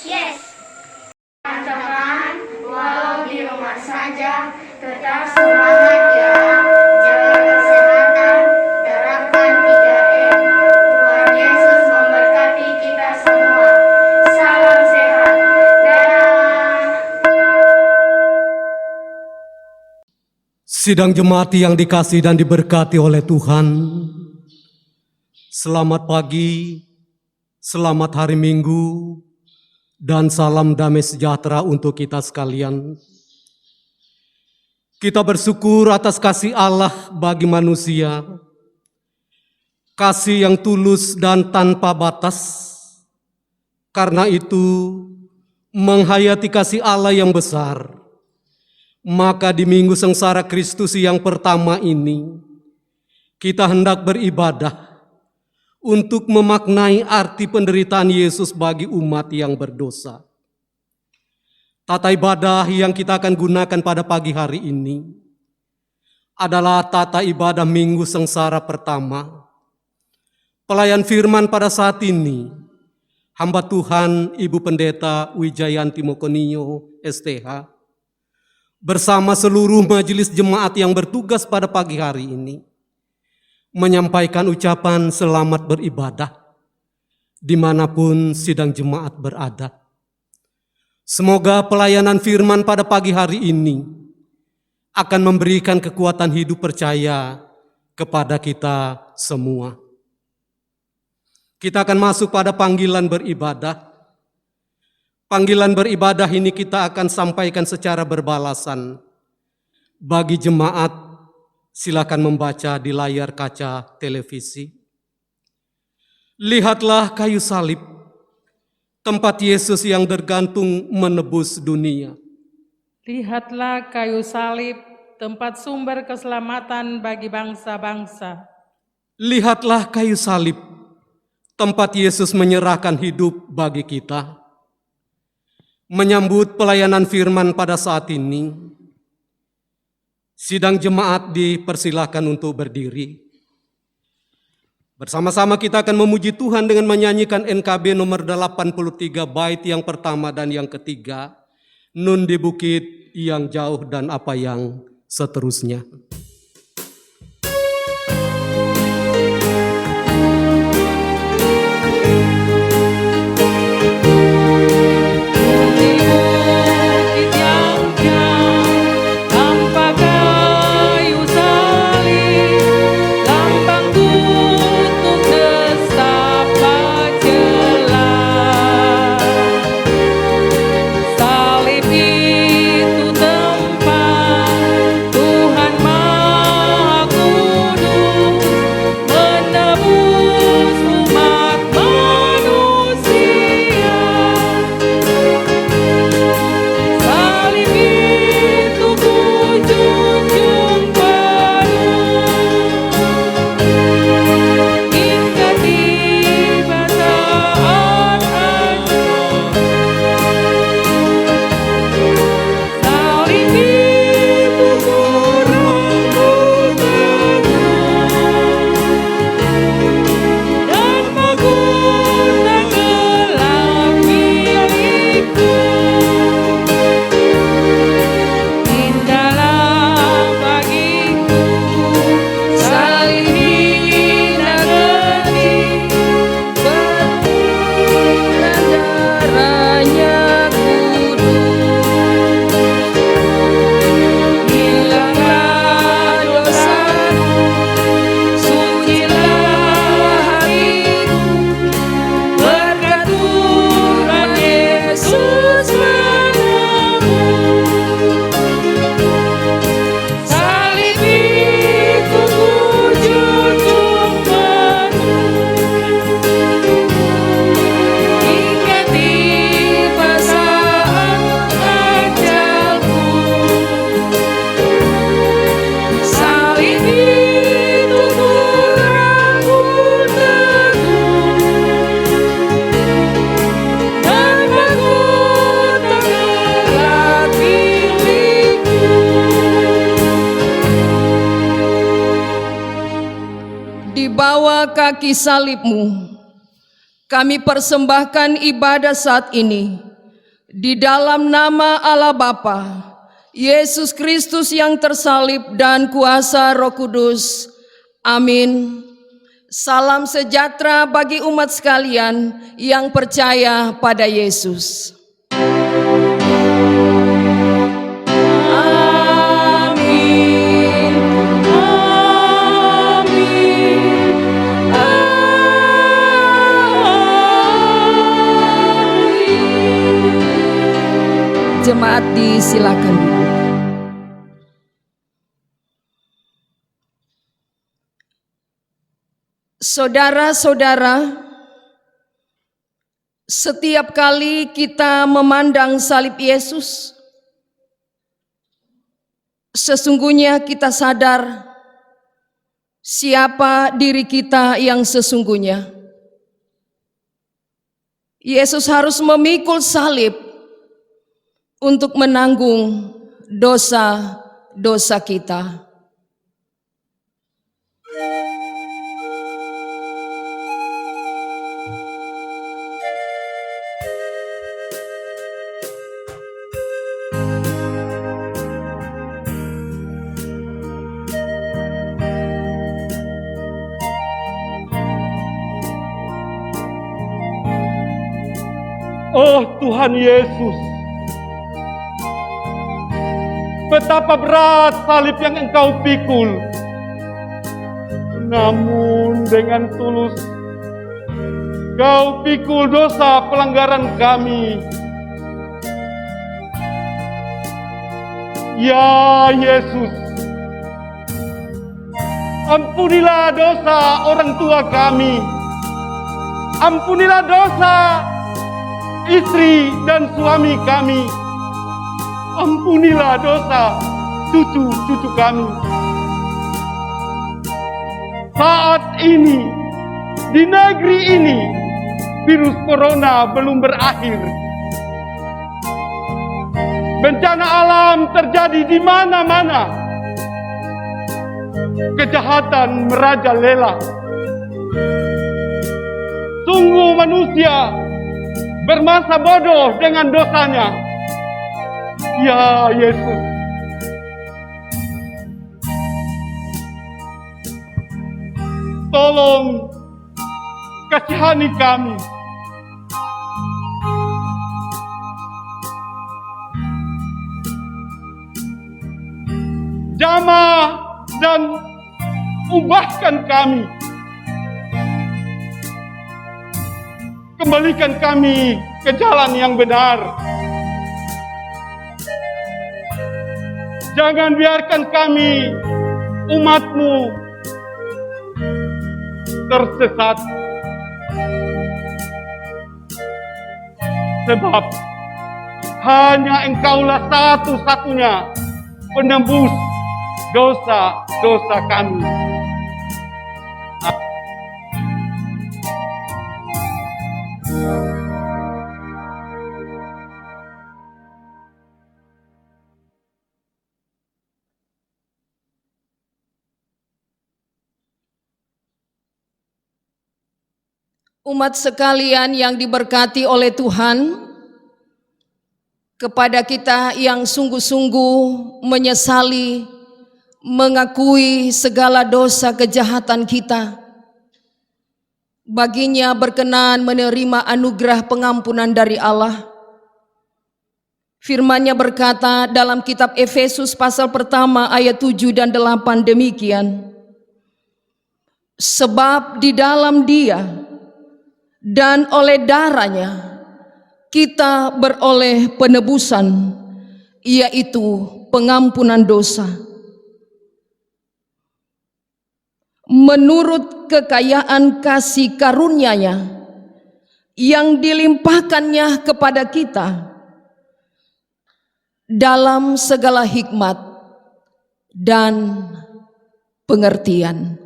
Yes. Teman-teman, walau di rumah saja, tetap semangat ya. Jaga kesehatan, terapkan 3M. Tuhan Yesus memberkati kita semua. Salam sehat. Dadah. Sidang jemaat yang dikasihi dan diberkati oleh Tuhan, selamat pagi, selamat hari Minggu, dan salam damai sejahtera untuk kita sekalian. Kita bersyukur atas kasih Allah bagi manusia, kasih yang tulus dan tanpa batas. Karena itu, menghayati kasih Allah yang besar, maka di Minggu Sengsara Kristus yang pertama ini, kita hendak beribadah untuk memaknai arti penderitaan Yesus bagi umat yang berdosa. Tata ibadah yang kita akan gunakan pada pagi hari ini adalah tata ibadah Minggu Sengsara pertama. Pelayan firman pada saat ini, hamba Tuhan Ibu Pendeta Wijayanti Mokonio, STH, bersama seluruh majelis jemaat yang bertugas pada pagi hari ini, menyampaikan ucapan selamat beribadah dimanapun sidang jemaat berada. Semoga pelayanan firman pada pagi hari ini akan memberikan kekuatan hidup percaya kepada kita semua. Kita akan masuk pada panggilan beribadah. Panggilan beribadah ini kita akan sampaikan secara berbalasan. Bagi jemaat, silakan membaca di layar kaca televisi. Lihatlah kayu salib, tempat Yesus yang tergantung menebus dunia. Lihatlah kayu salib, tempat sumber keselamatan bagi bangsa-bangsa. Lihatlah kayu salib, tempat Yesus menyerahkan hidup bagi kita. Menyambut pelayanan firman pada saat ini, sidang jemaat dipersilakan untuk berdiri. Bersama-sama kita akan memuji Tuhan dengan menyanyikan NKB nomor 83 bait yang pertama dan yang ketiga, Nun di bukit yang jauh dan apa yang seterusnya. kaki salib-Mu, kami persembahkan ibadah saat ini Di dalam nama Allah Bapa, Yesus Kristus yang tersalib dan kuasa Roh Kudus. Amin. Salam sejahtera bagi umat sekalian yang percaya pada Yesus. Amin. Amin. Amin. Jemaat disilakan duduk. Saudara-saudara, setiap kali kita memandang salib Yesus, sesungguhnya kita sadar siapa diri kita yang sesungguhnya. Yesus harus memikul salib untuk menanggung dosa-dosa kita. Oh Tuhan Yesus, betapa berat salib yang Engkau pikul. Namun dengan tulus Kau pikul dosa pelanggaran kami. Ya Yesus, ampunilah dosa orang tua kami. Ampunilah dosa istri dan suami kami. Ampunilah dosa cucu-cucu kami. Saat ini, di negeri ini, virus corona belum berakhir. Bencana alam terjadi di mana-mana. Kejahatan merajalela. Sungguh manusia bermasa bodoh dengan dosanya. Ya Yesus, tolong kasihani kami. Jamah dan ubahkan kami. Kembalikan kami ke jalan yang benar. Jangan biarkan kami, umat-Mu, tersesat. Sebab hanya Engkaulah satu-satunya penembus dosa-dosa kami. Umat sekalian yang diberkati oleh Tuhan, kepada kita yang sungguh-sungguh menyesali, mengakui segala dosa kejahatan kita, baginya berkenan menerima anugerah pengampunan dari Allah. Firman-Nya berkata dalam kitab Efesus pasal pertama ayat 7 dan 8 demikian. Sebab di dalam Dia dan oleh darah-Nya kita beroleh penebusan, yaitu pengampunan dosa. Menurut kekayaan kasih karunia-Nya yang dilimpahkannya kepada kita dalam segala hikmat dan pengertian.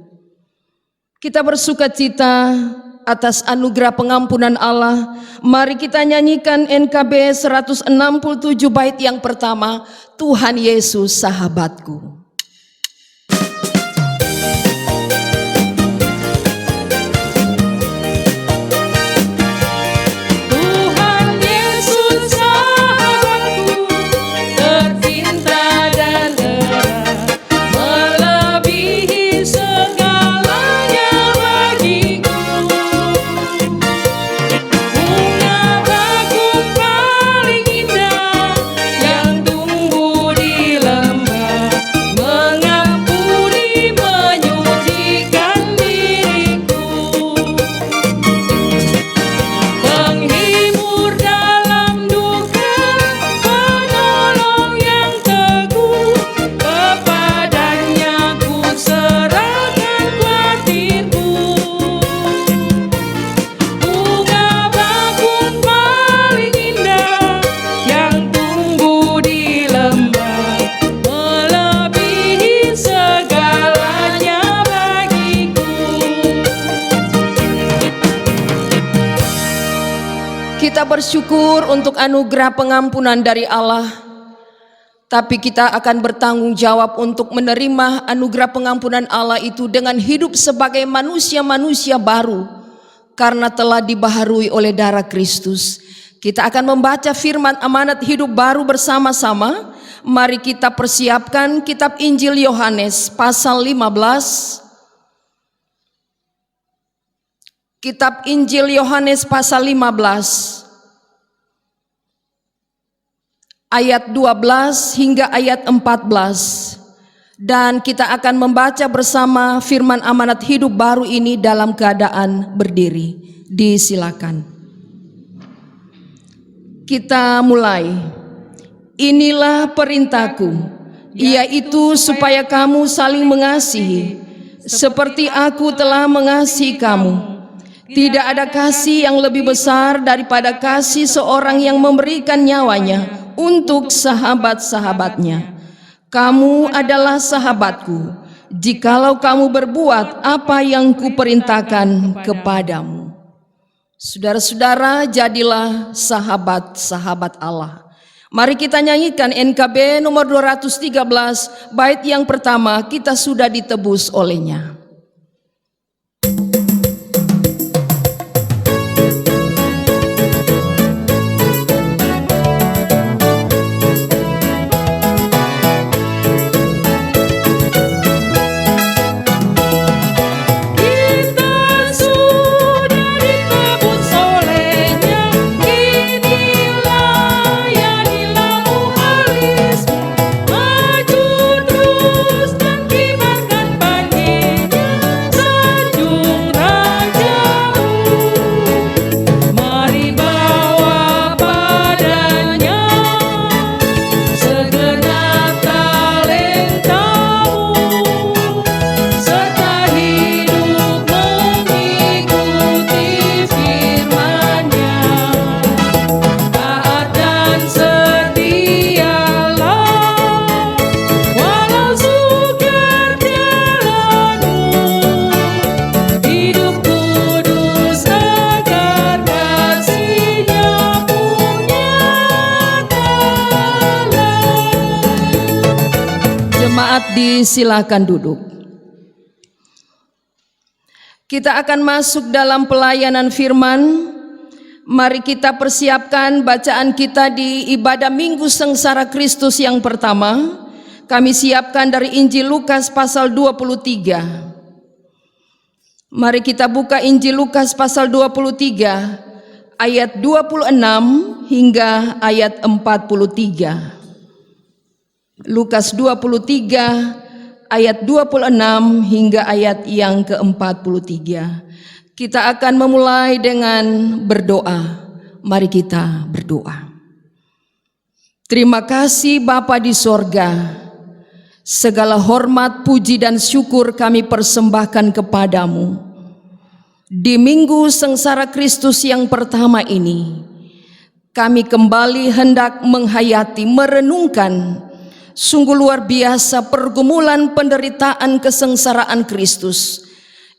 Kita bersukacita atas anugerah pengampunan Allah. Mari kita nyanyikan NKB 167 bait yang pertama, Tuhan Yesus sahabatku. Tuhan Yesus sahabatku. Kita bersyukur untuk anugerah pengampunan dari Allah, tapi kita akan bertanggung jawab untuk menerima anugerah pengampunan Allah itu dengan hidup sebagai manusia-manusia baru karena telah dibaharui oleh darah Kristus. Kita akan membaca firman amanat hidup baru bersama-sama. Mari kita persiapkan kitab Injil Yohanes pasal 15. Kitab Injil Yohanes pasal 15 ayat 12 hingga ayat 14. Dan kita akan membaca bersama firman amanat hidup baru ini dalam keadaan berdiri. Disilakan. Kita mulai. Inilah perintahku, yaitu supaya kamu saling mengasihi, seperti aku telah mengasihi kamu. Tidak ada kasih yang lebih besar daripada kasih seorang yang memberikan nyawanya untuk sahabat-sahabatnya. Kamu adalah sahabatku, jikalau kamu berbuat apa yang kuperintahkan kepadamu. Saudara-saudara, jadilah sahabat-sahabat Allah. Mari kita nyanyikan NKB nomor 213, bait yang pertama, kita sudah ditebus olehnya. Silakan duduk. Kita akan masuk dalam pelayanan firman. Mari kita persiapkan bacaan kita di ibadah Minggu Sengsara Kristus yang pertama. Kami siapkan dari Injil Lukas pasal 23. Mari kita buka Injil Lukas pasal 23 ayat 26 hingga ayat 43. Lukas 23 ayat 26 hingga ayat yang ke-43. Kita akan memulai dengan berdoa. Mari kita berdoa. Terima kasih Bapa di sorga. Segala hormat, puji dan syukur kami persembahkan kepadamu. Di Minggu Sengsara Kristus yang pertama ini, kami kembali hendak menghayati, merenungkan sungguh luar biasa pergumulan penderitaan kesengsaraan Kristus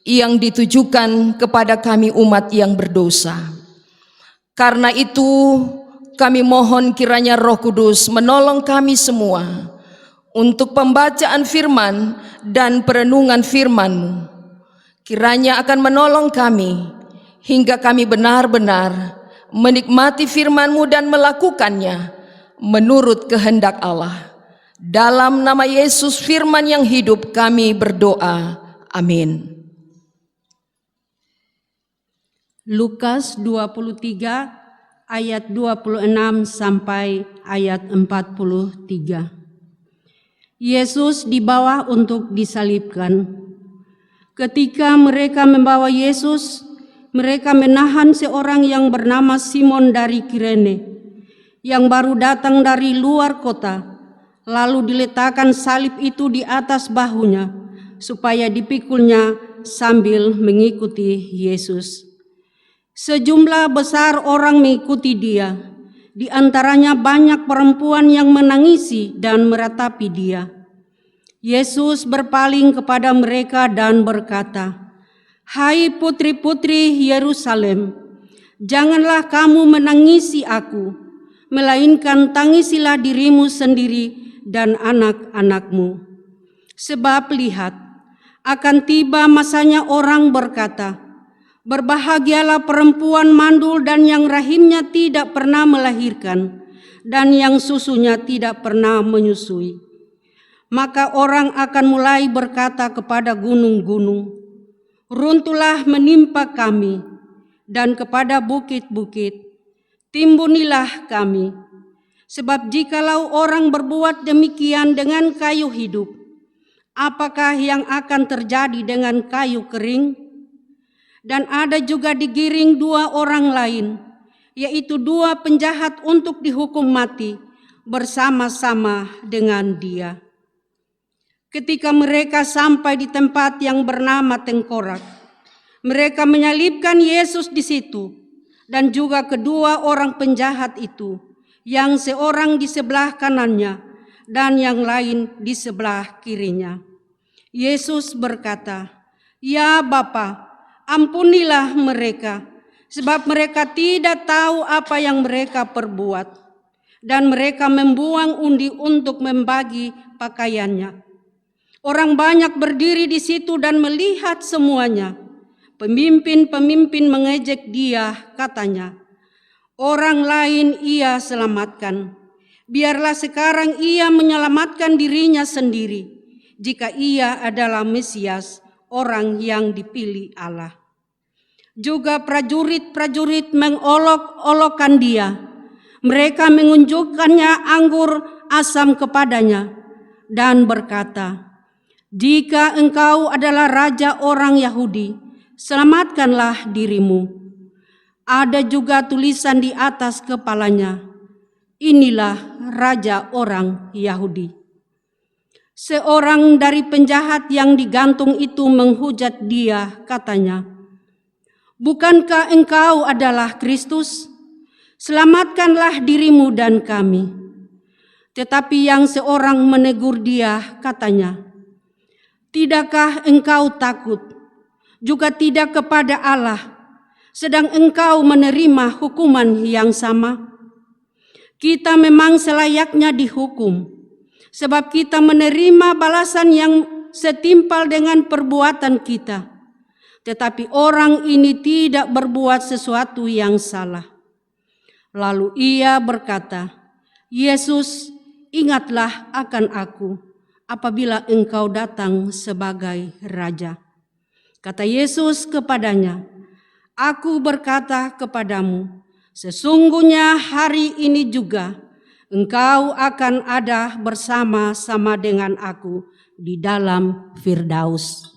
yang ditujukan kepada kami umat yang berdosa. Karena itu kami mohon kiranya Roh Kudus menolong kami semua untuk pembacaan firman dan perenungan firman-Mu. Kiranya akan menolong kami hingga kami benar-benar menikmati firman-Mu dan melakukannya menurut kehendak Allah. Dalam nama Yesus firman yang hidup kami berdoa. Amin. Lukas 23 ayat 26 sampai ayat 43. Yesus dibawa untuk disalibkan. Ketika mereka membawa Yesus, mereka menahan seorang yang bernama Simon dari Kirene, yang baru datang dari luar kota. Lalu diletakkan salib itu di atas bahunya, supaya dipikulnya sambil mengikuti Yesus. Sejumlah besar orang mengikuti dia, di antaranya banyak perempuan yang menangisi dan meratapi dia. Yesus berpaling kepada mereka dan berkata, "Hai putri-putri Yerusalem, Janganlah kamu menangisi aku, melainkan tangisilah dirimu sendiri dan anak-anakmu. Sebab lihat, akan tiba masanya orang berkata, berbahagialah perempuan mandul dan yang rahimnya tidak pernah melahirkan, dan yang susunya tidak pernah menyusui. Maka orang akan mulai berkata kepada gunung-gunung, runtuhlah menimpa kami, dan kepada bukit-bukit, timbunilah kami. Sebab jikalau orang berbuat demikian dengan kayu hidup, apakah yang akan terjadi dengan kayu kering? Dan ada juga digiring 2 orang lain, yaitu 2 penjahat untuk dihukum mati bersama-sama dengan dia. Ketika mereka sampai di tempat yang bernama Tengkorak, mereka menyalibkan Yesus di situ, dan juga kedua orang penjahat itu, yang seorang di sebelah kanannya dan yang lain di sebelah kirinya. Yesus berkata, "Ya Bapa, ampunilah mereka, sebab mereka tidak tahu apa yang mereka perbuat." Dan mereka membuang undi untuk membagi pakaiannya. Orang banyak berdiri di situ dan melihat semuanya. Pemimpin-pemimpin mengejek dia, katanya, "Orang lain ia selamatkan. Biarlah sekarang ia menyelamatkan dirinya sendiri, jika ia adalah Mesias, orang yang dipilih Allah." Juga prajurit-prajurit mengolok-olokkan dia. Mereka mengunjukkannya anggur asam kepadanya dan berkata, "Jika engkau adalah raja orang Yahudi, selamatkanlah dirimu." Ada juga tulisan di atas kepalanya, "Inilah raja orang Yahudi." Seorang dari penjahat yang digantung itu menghujat dia, katanya, "Bukankah engkau adalah Kristus? Selamatkanlah dirimu dan kami." Tetapi yang seorang menegur dia, katanya, "Tidakkah engkau takut, juga tidak kepada Allah, sedang engkau menerima hukuman yang sama? Kita memang selayaknya dihukum, sebab kita menerima balasan yang setimpal dengan perbuatan kita. Tetapi orang ini tidak berbuat sesuatu yang salah." Lalu ia berkata, "Yesus, ingatlah akan aku apabila engkau datang sebagai raja." Kata Yesus kepadanya, "Aku berkata kepadamu, sesungguhnya hari ini juga engkau akan ada bersama-sama dengan aku di dalam Firdaus."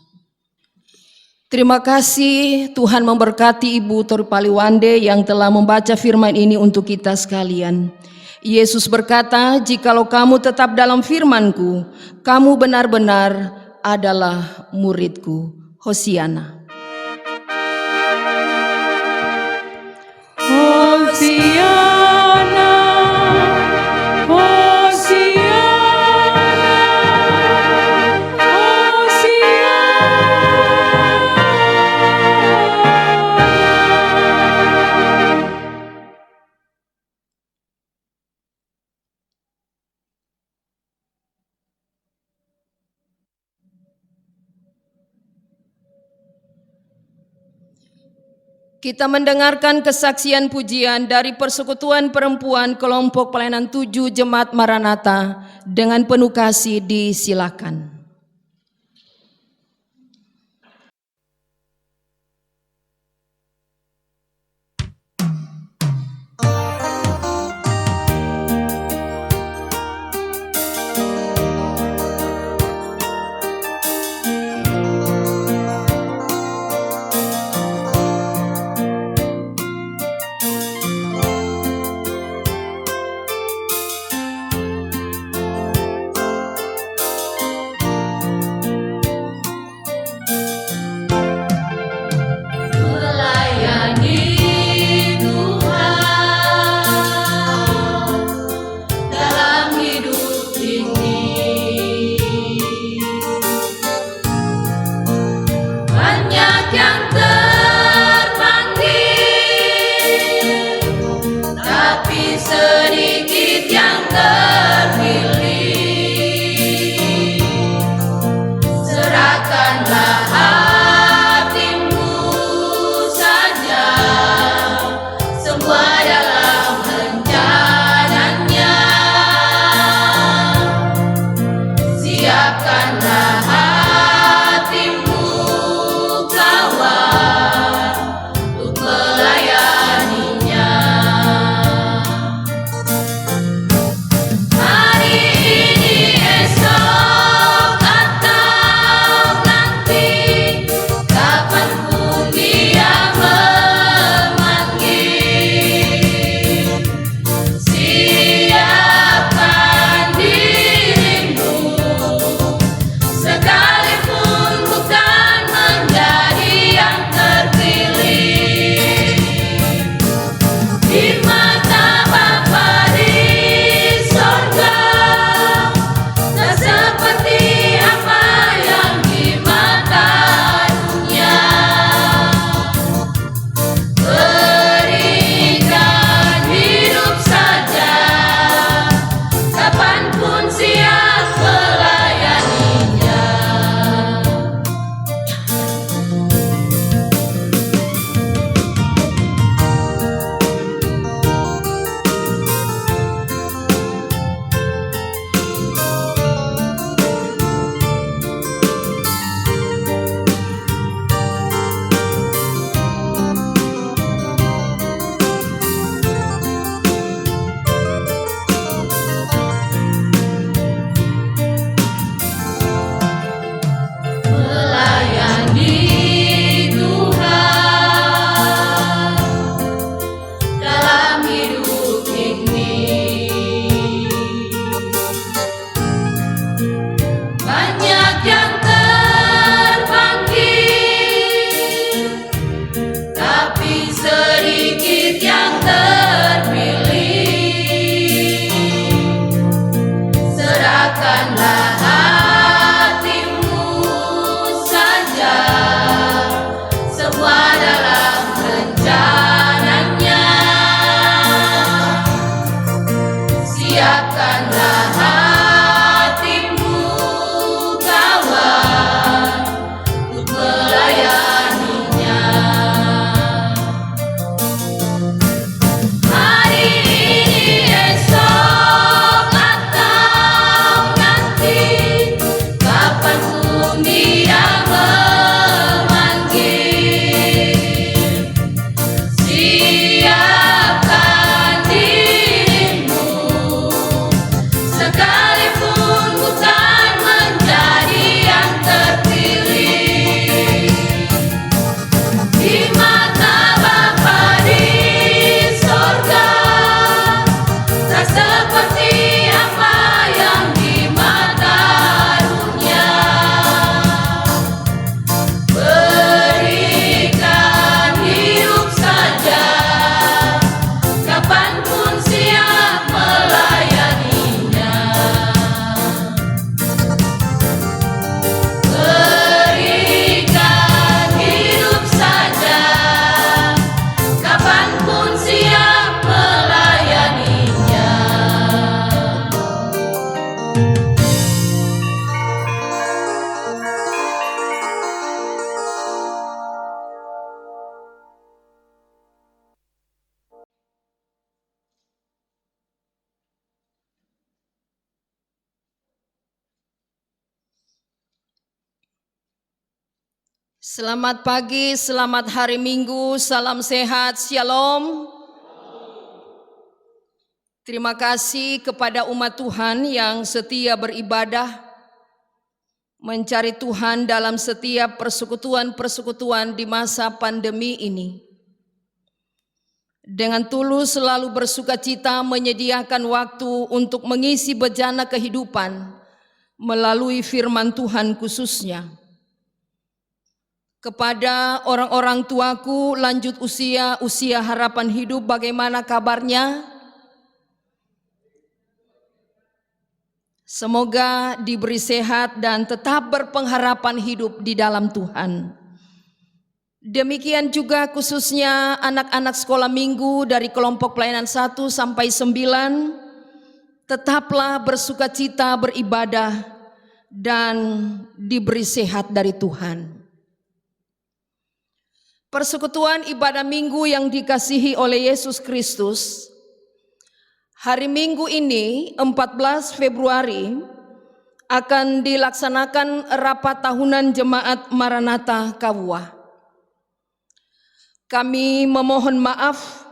Terima kasih, Tuhan memberkati Ibu Tori Paliwande yang telah membaca firman ini untuk kita sekalian. Yesus berkata, "Jikalau kamu tetap dalam firman-Ku, kamu benar-benar adalah murid-Ku." Hosiana. Hosiana, Hosiana, Hosiana. Kita mendengarkan kesaksian pujian dari Persekutuan Perempuan Kelompok Pelayanan 7 Jemaat Maranatha. Dengan penuh kasih disilakan. Selamat pagi, selamat hari Minggu, salam sehat, shalom. Terima kasih kepada umat Tuhan yang setia beribadah, mencari Tuhan dalam setiap persekutuan-persekutuan di masa pandemi ini. Dengan tulus selalu bersukacita menyediakan waktu untuk mengisi bejana kehidupan melalui firman Tuhan khususnya. Kepada orang-orang tuaku lanjut usia harapan hidup, bagaimana kabarnya? Semoga diberi sehat dan tetap berpengharapan hidup di dalam Tuhan. Demikian juga khususnya anak-anak sekolah minggu dari kelompok pelayanan 1 sampai 9, tetaplah bersukacita beribadah dan diberi sehat dari Tuhan. Persekutuan ibadah minggu yang dikasihi oleh Yesus Kristus, hari Minggu ini 14 Februari akan dilaksanakan rapat tahunan Jemaat Maranatha Kawuah. Kami memohon maaf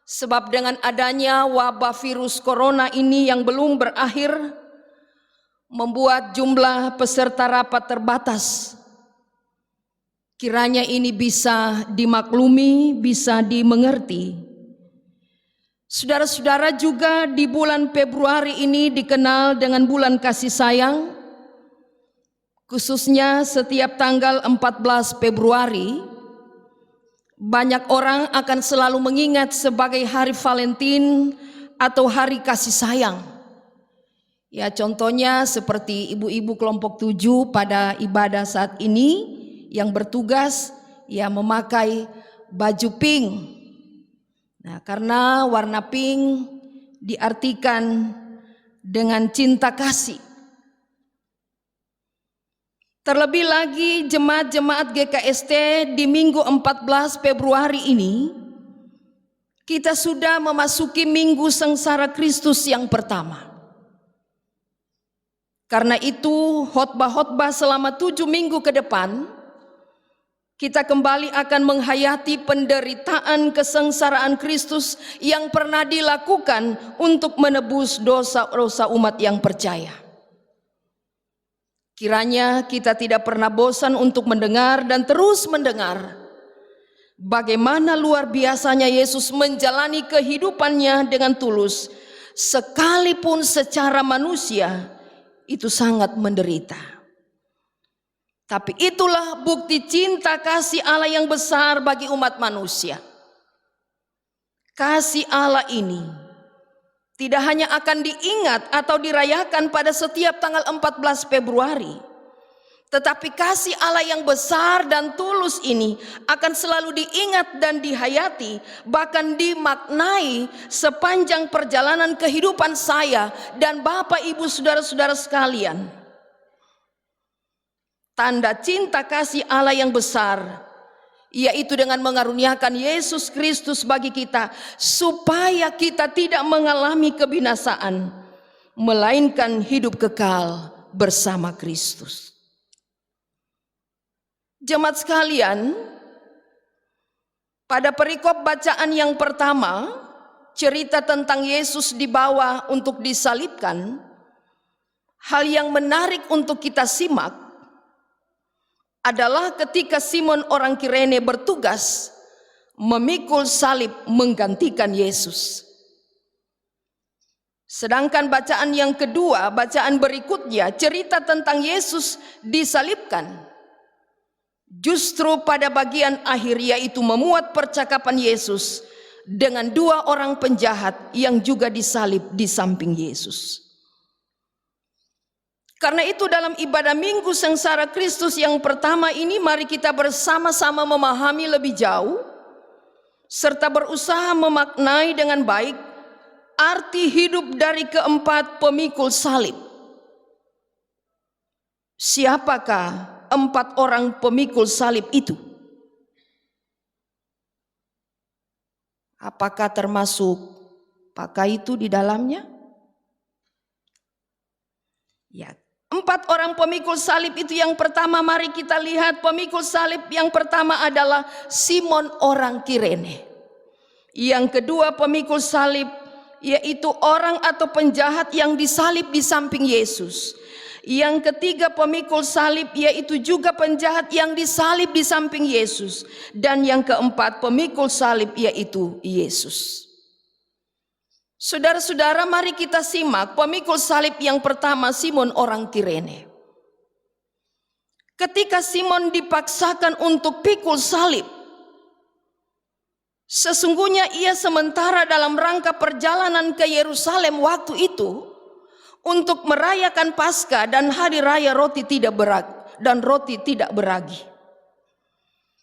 sebab dengan adanya wabah virus corona ini yang belum berakhir membuat jumlah peserta rapat terbatas. Kiranya ini bisa dimaklumi, bisa dimengerti. Saudara-saudara, juga di bulan Februari ini dikenal dengan bulan kasih sayang. Khususnya setiap tanggal 14 Februari, banyak orang akan selalu mengingat sebagai hari Valentine atau hari kasih sayang. Ya, contohnya seperti ibu-ibu kelompok 7 pada ibadah saat ini yang bertugas ya memakai baju pink. Nah, karena warna pink diartikan dengan cinta kasih. Terlebih lagi jemaat-jemaat GKST di Minggu 14 Februari ini kita sudah memasuki Minggu Sengsara Kristus yang pertama. Karena itu khotbah-khotbah selama 7 minggu ke depan kita kembali akan menghayati penderitaan kesengsaraan Kristus yang pernah dilakukan untuk menebus dosa-dosa umat yang percaya. Kiranya kita tidak pernah bosan untuk mendengar dan terus mendengar bagaimana luar biasanya Yesus menjalani kehidupannya dengan tulus, sekalipun secara manusia itu sangat menderita. Tapi itulah bukti cinta kasih Allah yang besar bagi umat manusia. Kasih Allah ini tidak hanya akan diingat atau dirayakan pada setiap tanggal 14 Februari, tetapi kasih Allah yang besar dan tulus ini akan selalu diingat dan dihayati, bahkan dimaknai sepanjang perjalanan kehidupan saya dan Bapak Ibu saudara-saudara sekalian. Tanda cinta kasih Allah yang besar, yaitu dengan mengaruniakan Yesus Kristus bagi kita, supaya kita tidak mengalami kebinasaan, melainkan hidup kekal bersama Kristus. Jemaat sekalian, pada perikop bacaan yang pertama, cerita tentang Yesus dibawa untuk disalibkan. Hal yang menarik untuk kita simak adalah ketika Simon orang Kirene bertugas memikul salib menggantikan Yesus. Sedangkan bacaan yang kedua, bacaan berikutnya, cerita tentang Yesus disalibkan. Justru pada bagian akhir, yaitu memuat percakapan Yesus dengan 2 orang penjahat yang juga disalib di samping Yesus. Karena itu dalam ibadah Minggu Sengsara Kristus yang pertama ini, mari kita bersama-sama memahami lebih jauh serta berusaha memaknai dengan baik arti hidup dari keempat pemikul salib. Siapakah 4 orang pemikul salib itu? Apakah termasuk pakai itu di dalamnya? Ya, 4 orang pemikul salib itu, yang pertama mari kita lihat pemikul salib yang pertama adalah Simon orang Kirene. Yang kedua pemikul salib yaitu orang atau penjahat yang disalib di samping Yesus. Yang ketiga pemikul salib yaitu juga penjahat yang disalib di samping Yesus. Dan yang keempat pemikul salib yaitu Yesus. Saudara-saudara, mari kita simak pemikul salib yang pertama, Simon orang Kirene. Ketika Simon dipaksakan untuk pikul salib, sesungguhnya ia sementara dalam rangka perjalanan ke Yerusalem waktu itu untuk merayakan Paskah dan hari raya roti tidak beragi.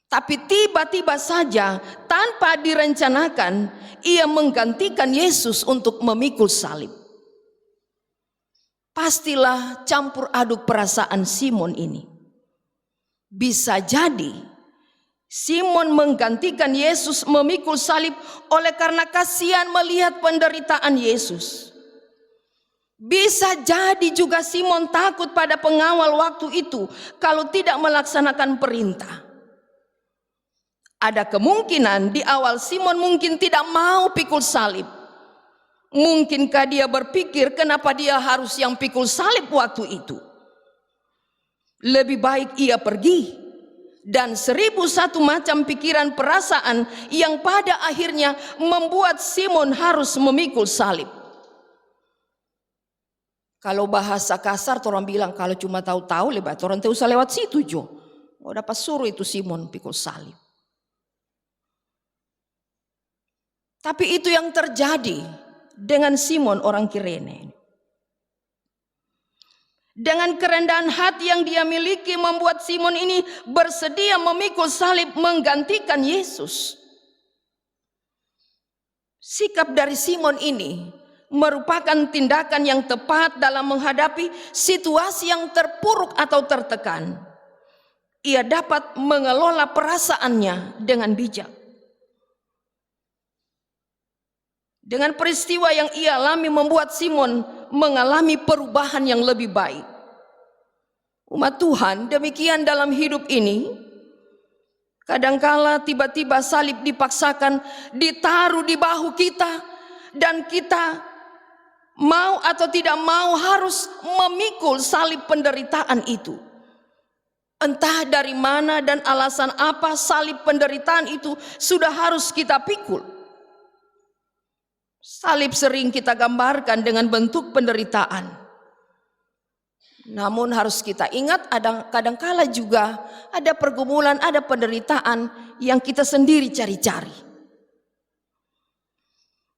Tapi tiba-tiba saja tanpa direncanakan ia menggantikan Yesus untuk memikul salib. Pastilah campur aduk perasaan Simon ini. Bisa jadi Simon menggantikan Yesus memikul salib oleh karena kasihan melihat penderitaan Yesus. Bisa jadi juga Simon takut pada pengawal waktu itu kalau tidak melaksanakan perintah. Ada kemungkinan di awal Simon mungkin tidak mau pikul salib. Mungkinkah dia berpikir kenapa dia harus yang pikul salib waktu itu? Lebih baik ia pergi. Dan 1001 macam pikiran perasaan yang pada akhirnya membuat Simon harus memikul salib. Kalau bahasa kasar orang bilang kalau cuma tahu-tahu lebat orang tidak usah lewat situ jo. Oh, dapat suruh itu Simon pikul salib. Tapi itu yang terjadi dengan Simon orang Kirene. Dengan kerendahan hati yang dia miliki membuat Simon ini bersedia memikul salib menggantikan Yesus. Sikap dari Simon ini merupakan tindakan yang tepat dalam menghadapi situasi yang terpuruk atau tertekan. Ia dapat mengelola perasaannya dengan bijak. Dengan peristiwa yang ia alami membuat Simon mengalami perubahan yang lebih baik. Umat Tuhan, demikian dalam hidup ini. Kadangkala tiba-tiba salib dipaksakan ditaruh di bahu kita dan kita mau atau tidak mau harus memikul salib penderitaan itu. Entah dari mana dan alasan apa salib penderitaan itu sudah harus kita pikul. Salib sering kita gambarkan dengan bentuk penderitaan. Namun harus kita ingat kadangkala juga ada pergumulan, ada penderitaan yang kita sendiri cari-cari.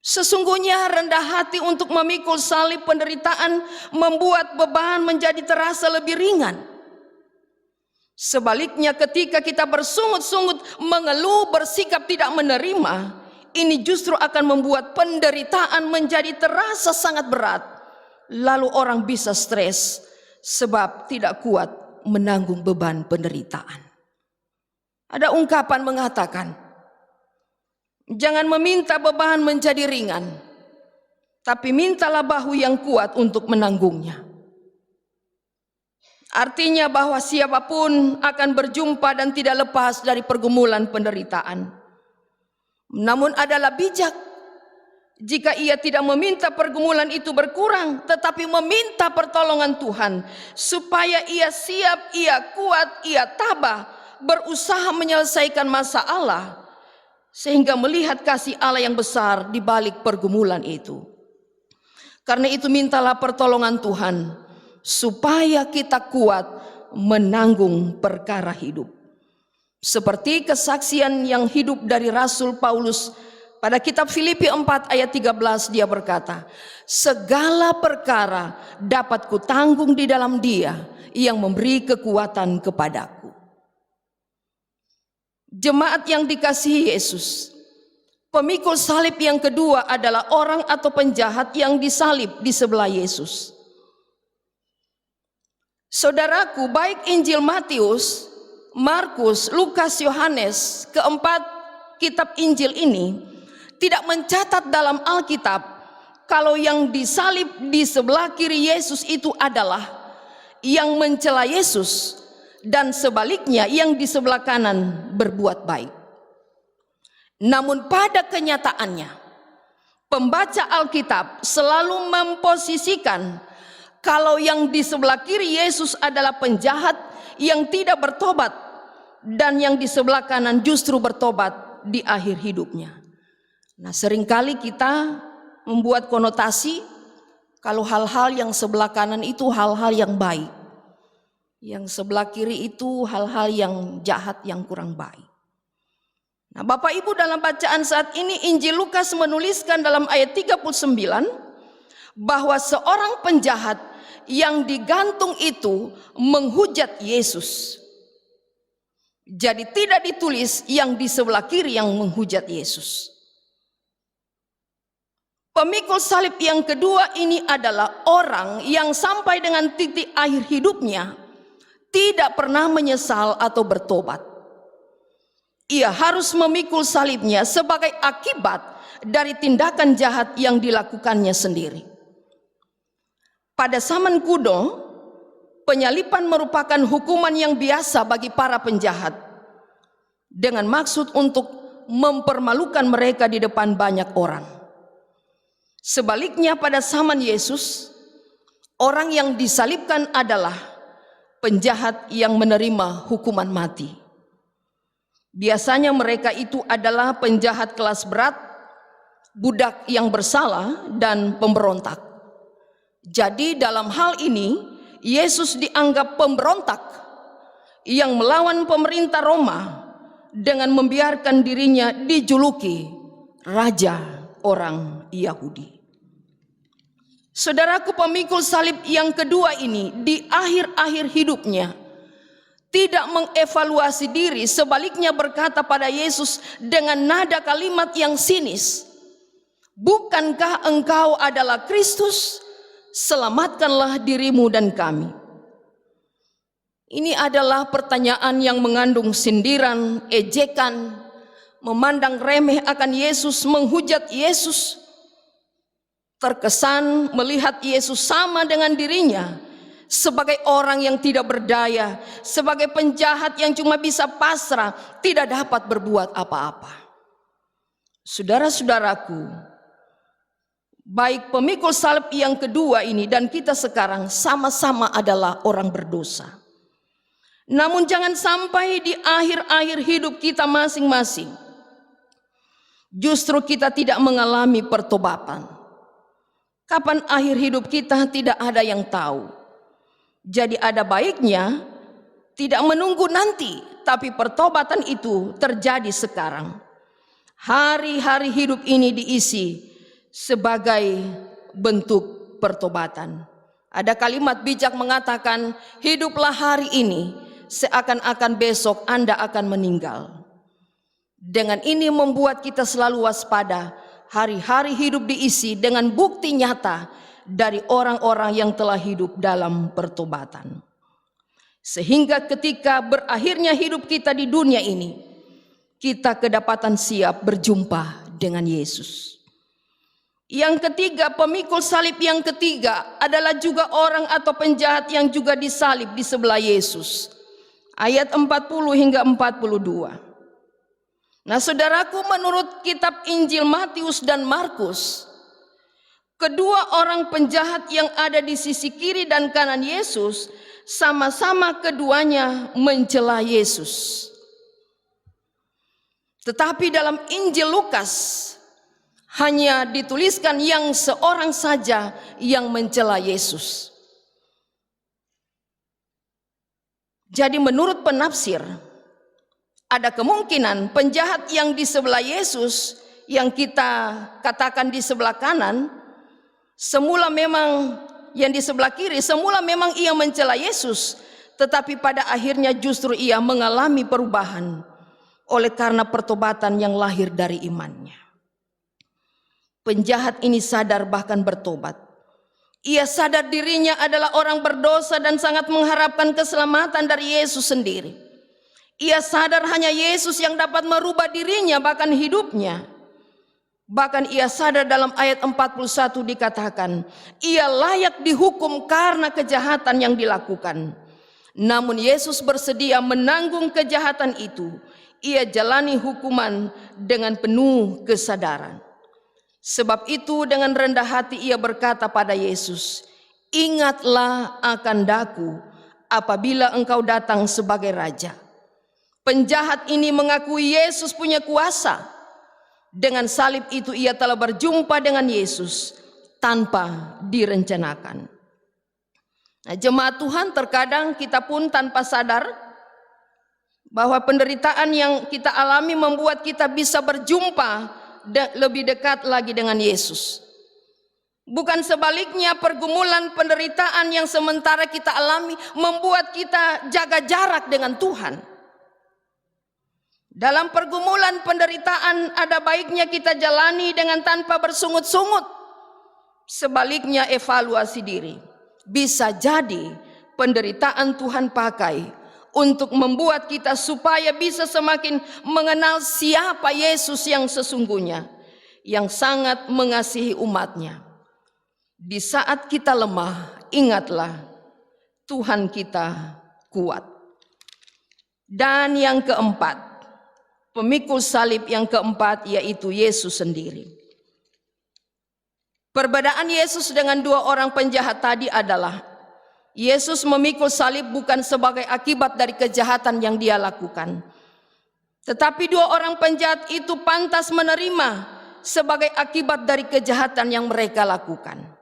Sesungguhnya rendah hati untuk memikul salib penderitaan membuat beban menjadi terasa lebih ringan. Sebaliknya ketika kita bersungut-sungut, mengeluh, bersikap tidak menerima, ini justru akan membuat penderitaan menjadi terasa sangat berat. Lalu orang bisa stres sebab tidak kuat menanggung beban penderitaan. Ada ungkapan mengatakan, jangan meminta beban menjadi ringan, tapi mintalah bahu yang kuat untuk menanggungnya. Artinya bahwa siapapun akan berjumpa dan tidak lepas dari pergumulan penderitaan. Namun adalah bijak jika ia tidak meminta pergumulan itu berkurang, tetapi meminta pertolongan Tuhan supaya ia siap, ia kuat, ia tabah berusaha menyelesaikan masalah sehingga melihat kasih Allah yang besar di balik pergumulan itu. Karena itu mintalah pertolongan Tuhan supaya kita kuat menanggung perkara hidup. Seperti kesaksian yang hidup dari Rasul Paulus pada kitab Filipi 4 ayat 13, dia berkata, segala perkara dapat kutanggung di dalam Dia yang memberi kekuatan kepadaku. Jemaat yang dikasihi Yesus, pemikul salib yang kedua adalah orang atau penjahat yang disalib di sebelah Yesus. Saudaraku, baik Injil Matius, Markus, Lukas, Yohanes, keempat kitab Injil ini tidak mencatat dalam Alkitab kalau yang disalib di sebelah kiri Yesus itu adalah yang mencela Yesus, dan sebaliknya yang di sebelah kanan berbuat baik. Namun pada kenyataannya, pembaca Alkitab selalu memposisikan kalau yang di sebelah kiri Yesus adalah penjahat yang tidak bertobat, dan yang di sebelah kanan justru bertobat di akhir hidupnya. Nah, seringkali kita membuat konotasi kalau hal-hal yang sebelah kanan itu hal-hal yang baik, yang sebelah kiri itu hal-hal yang jahat, yang kurang baik. Nah, Bapak Ibu, dalam bacaan saat ini Injil Lukas menuliskan dalam ayat 39 bahwa seorang penjahat yang digantung itu menghujat Yesus. Jadi tidak ditulis yang di sebelah kiri yang menghujat Yesus. Pemikul salib yang kedua ini adalah orang yang sampai dengan titik akhir hidupnya tidak pernah menyesal atau bertobat. Ia harus memikul salibnya sebagai akibat dari tindakan jahat yang dilakukannya sendiri. Pada zaman kuno, penyaliban merupakan hukuman yang biasa bagi para penjahat dengan maksud untuk mempermalukan mereka di depan banyak orang. Sebaliknya pada zaman Yesus, orang yang disalibkan adalah penjahat yang menerima hukuman mati. Biasanya mereka itu adalah penjahat kelas berat, budak yang bersalah, dan pemberontak. Jadi dalam hal ini Yesus dianggap pemberontak yang melawan pemerintah Roma dengan membiarkan dirinya dijuluki Raja orang Yahudi. Saudaraku, pemikul salib yang kedua ini di akhir-akhir hidupnya tidak mengevaluasi diri, sebaliknya berkata pada Yesus dengan nada kalimat yang sinis, "Bukankah engkau adalah Kristus? Selamatkanlah dirimu dan kami." Ini adalah pertanyaan yang mengandung sindiran, ejekan, memandang remeh akan Yesus, menghujat Yesus, terkesan melihat Yesus sama dengan dirinya sebagai orang yang tidak berdaya, sebagai penjahat yang cuma bisa pasrah, tidak dapat berbuat apa-apa. Saudara-saudaraku, baik pemikul salib yang kedua ini dan kita sekarang sama-sama adalah orang berdosa. Namun jangan sampai di akhir-akhir hidup kita masing-masing justru kita tidak mengalami pertobatan. Kapan akhir hidup kita tidak ada yang tahu. Jadi ada baiknya tidak menunggu nanti, tapi pertobatan itu terjadi sekarang. Hari-hari hidup ini diisi sebagai bentuk pertobatan. Ada kalimat bijak mengatakan, hiduplah hari ini seakan-akan besok Anda akan meninggal. Dengan ini membuat kita selalu waspada. Hari-hari hidup diisi dengan bukti nyata dari orang-orang yang telah hidup dalam pertobatan. Sehingga ketika berakhirnya hidup kita di dunia ini, kita kedapatan siap berjumpa dengan Yesus. Yang ketiga, pemikul salib yang ketiga adalah juga orang atau penjahat yang juga disalib di sebelah Yesus. Ayat 40 hingga 42. Nah, saudaraku, menurut kitab Injil Matius dan Markus, kedua orang penjahat yang ada di sisi kiri dan kanan Yesus, sama-sama keduanya mencela Yesus. Tetapi dalam Injil Lukas hanya dituliskan yang seorang saja yang mencela Yesus. Jadi menurut penafsir, ada kemungkinan penjahat yang di sebelah Yesus, yang kita katakan di sebelah kanan, semula memang yang di sebelah kiri, semula memang ia mencela Yesus, tetapi pada akhirnya justru ia mengalami perubahan oleh karena pertobatan yang lahir dari imannya. Penjahat ini sadar bahkan bertobat. Ia sadar dirinya adalah orang berdosa dan sangat mengharapkan keselamatan dari Yesus sendiri. Ia sadar hanya Yesus yang dapat merubah dirinya bahkan hidupnya. Bahkan ia sadar dalam ayat 41 dikatakan, ia layak dihukum karena kejahatan yang dilakukan. Namun Yesus bersedia menanggung kejahatan itu. Ia jalani hukuman dengan penuh kesadaran. Sebab itu dengan rendah hati ia berkata pada Yesus, ingatlah akan daku apabila engkau datang sebagai raja. Penjahat ini mengakui Yesus punya kuasa. Dengan salib itu ia telah berjumpa dengan Yesus tanpa direncanakan. Nah, jemaat Tuhan, terkadang kita pun tanpa sadar bahwa penderitaan yang kita alami membuat kita bisa berjumpa lebih dekat lagi dengan Yesus. Bukan sebaliknya, pergumulan penderitaan yang sementara kita alami membuat kita jaga jarak dengan Tuhan. Dalam pergumulan penderitaan ada baiknya kita jalani dengan tanpa bersungut-sungut. Sebaliknya evaluasi diri. Bisa jadi penderitaan Tuhan pakai untuk membuat kita supaya bisa semakin mengenal siapa Yesus yang sesungguhnya, yang sangat mengasihi umatnya. Di saat kita lemah, ingatlah Tuhan kita kuat. Dan yang keempat, pemikul salib yang keempat yaitu Yesus sendiri. Perbedaan Yesus dengan dua orang penjahat tadi adalah Yesus memikul salib bukan sebagai akibat dari kejahatan yang dia lakukan. Tetapi dua orang penjahat itu pantas menerima sebagai akibat dari kejahatan yang mereka lakukan.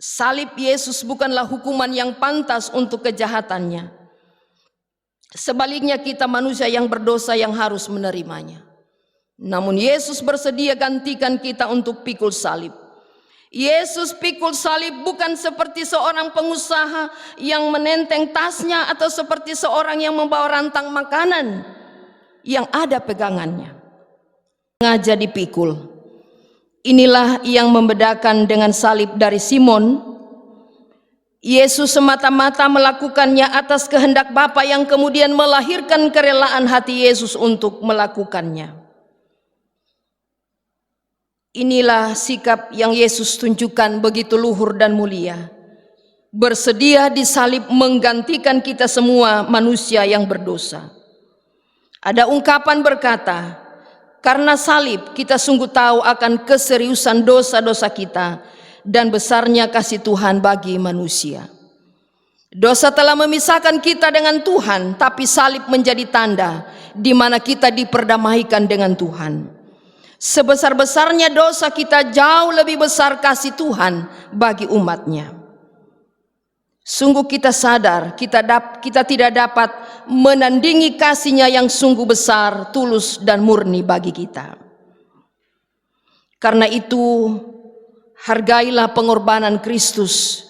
Salib Yesus bukanlah hukuman yang pantas untuk kejahatannya. Sebaliknya kita manusia yang berdosa yang harus menerimanya. Namun Yesus bersedia gantikan kita untuk pikul salib. Yesus pikul salib bukan seperti seorang pengusaha yang menenteng tasnya atau seperti seorang yang membawa rantang makanan yang ada pegangannya. Sengaja dipikul. Inilah yang membedakan dengan salib dari Simon. Yesus semata-mata melakukannya atas kehendak Bapa yang kemudian melahirkan kerelaan hati Yesus untuk melakukannya. Inilah sikap yang Yesus tunjukkan begitu luhur dan mulia. Bersedia disalib menggantikan kita semua manusia yang berdosa. Ada ungkapan berkata, karena salib kita sungguh tahu akan keseriusan dosa-dosa kita dan besarnya kasih Tuhan bagi manusia. Dosa telah memisahkan kita dengan Tuhan, tapi salib menjadi tanda di mana kita diperdamaikan dengan Tuhan. Sebesar-besarnya dosa kita, jauh lebih besar kasih Tuhan bagi umatnya. Sungguh kita sadar kita tidak dapat menandingi kasih-Nya yang sungguh besar, tulus dan murni bagi kita. Karena itu hargailah pengorbanan Kristus,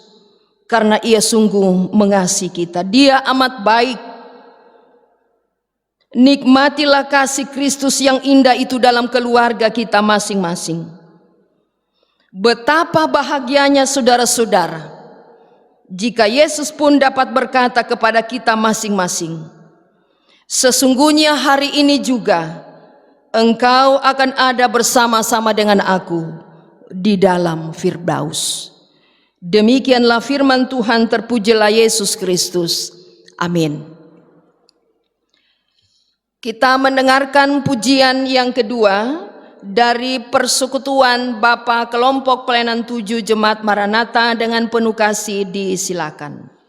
karena Ia sungguh mengasihi kita. Dia amat baik. Nikmatilah kasih Kristus yang indah itu dalam keluarga kita masing-masing. Betapa bahagianya saudara-saudara jika Yesus pun dapat berkata kepada kita masing-masing, sesungguhnya hari ini juga engkau akan ada bersama-sama dengan aku di dalam Firdaus. Demikianlah firman Tuhan, terpujilah Yesus Kristus. Amin. Kita mendengarkan pujian yang kedua dari Persekutuan Bapa Kelompok Pelayanan 7 Jemaat Maranatha. Dengan penuh kasih disilakan.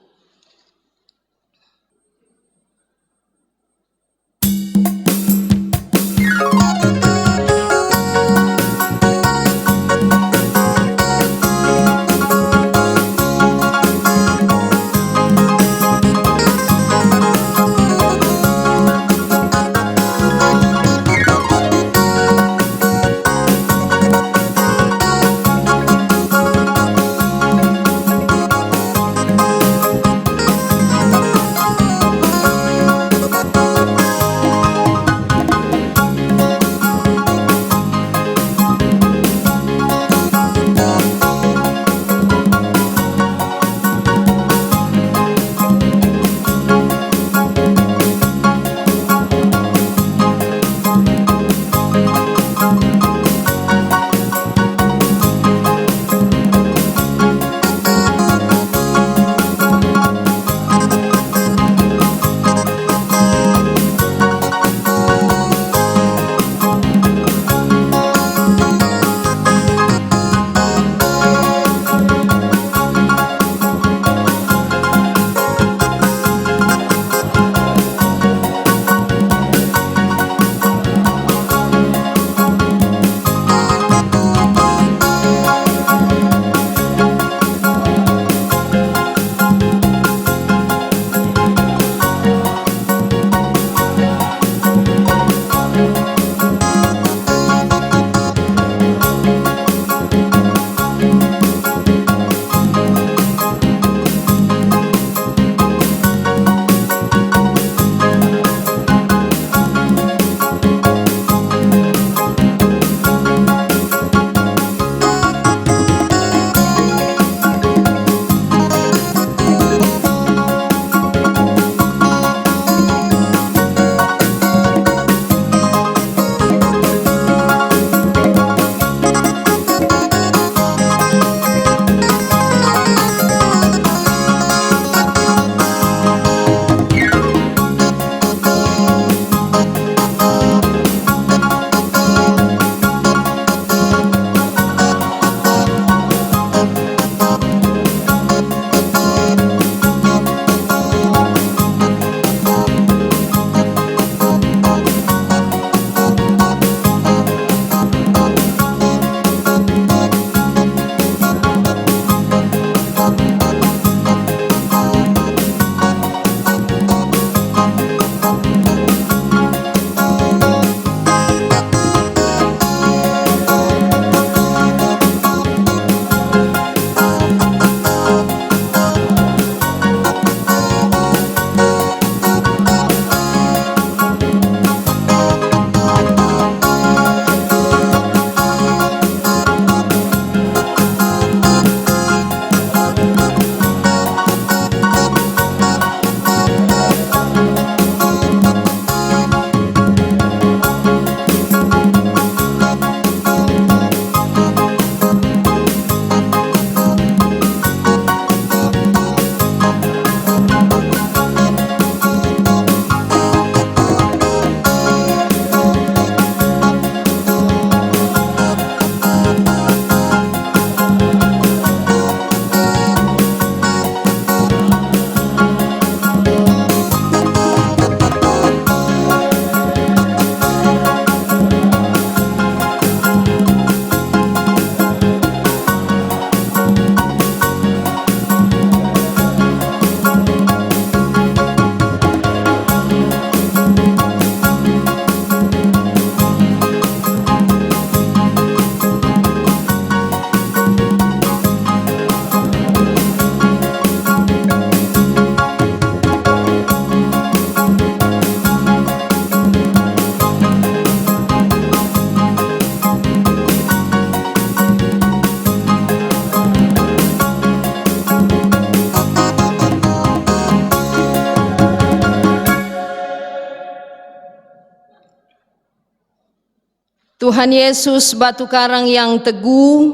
Tuhan Yesus, batu karang yang teguh,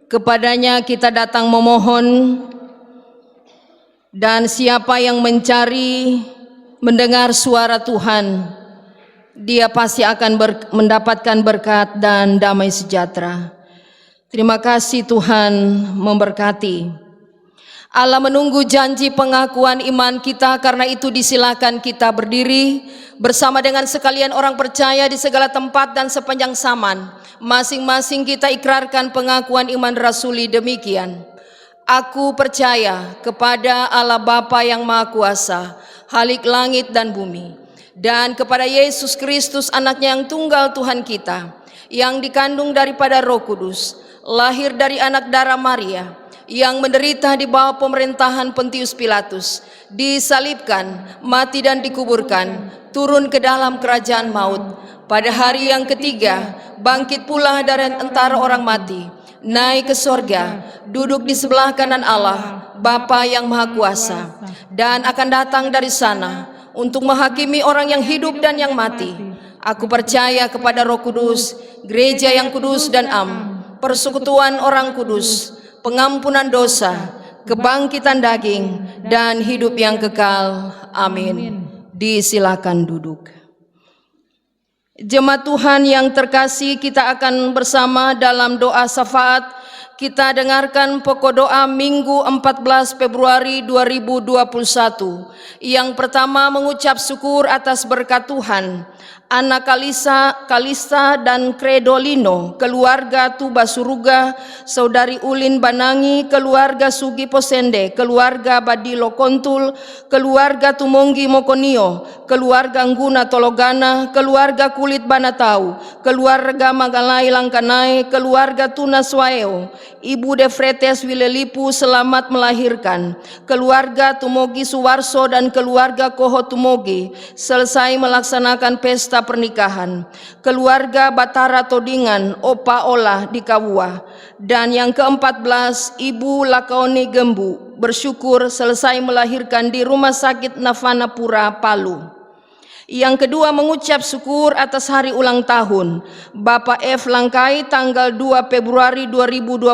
kepadanya kita datang memohon, dan siapa yang mencari, mendengar suara Tuhan, dia pasti akan mendapatkan berkat dan damai sejahtera. Terima kasih Tuhan memberkati. Allah menunggu janji pengakuan iman kita, karena itu disilakan kita berdiri bersama dengan sekalian orang percaya di segala tempat dan sepanjang zaman. Masing-masing kita ikrarkan pengakuan iman rasuli demikian. Aku percaya kepada Allah Bapa yang Maha Kuasa, Khalik langit dan bumi, dan kepada Yesus Kristus anaknya yang tunggal Tuhan kita, yang dikandung daripada Roh Kudus, lahir dari anak darah Maria, yang menderita di bawah pemerintahan Pontius Pilatus, disalibkan, mati dan dikuburkan, turun ke dalam kerajaan maut. Pada hari yang ketiga, bangkit pula dari antara orang mati, naik ke sorga, duduk di sebelah kanan Allah, Bapa yang Maha Kuasa, dan akan datang dari sana untuk menghakimi orang yang hidup dan yang mati. Aku percaya kepada Roh Kudus, gereja yang kudus dan am, persekutuan orang kudus, pengampunan dosa, kebangkitan daging, dan hidup yang kekal. Amin. Disilakan duduk. Jemaat Tuhan yang terkasih, kita akan bersama dalam doa syafaat. Kita dengarkan pokok doa Minggu 14 Februari 2021. Yang pertama, mengucap syukur atas berkat Tuhan. Anak Kalista dan Kredolino, keluarga Tuba Suruga, Saudari Ulin Banangi, keluarga Sugi Posende, keluarga Badilo Kontul, keluarga Tumonggi Mokonio, keluarga Ngguna Tologana, keluarga Kulit Banatau, keluarga Magalai Langkanai, keluarga Tunas Waeo, Ibu Defretes Wilelipu selamat melahirkan, keluarga Tumogi Suwarso dan keluarga Koho Tumogi selesai melaksanakan pesta pernikahan, keluarga Batara Todingan Opa Olah di Kawua, dan yang ke-14 Ibu Lakaoni Gembu bersyukur selesai melahirkan di Rumah Sakit Navanapura Palu. Yang kedua, mengucap syukur atas hari ulang tahun Bapak F. Langkai tanggal 2 Februari 2021,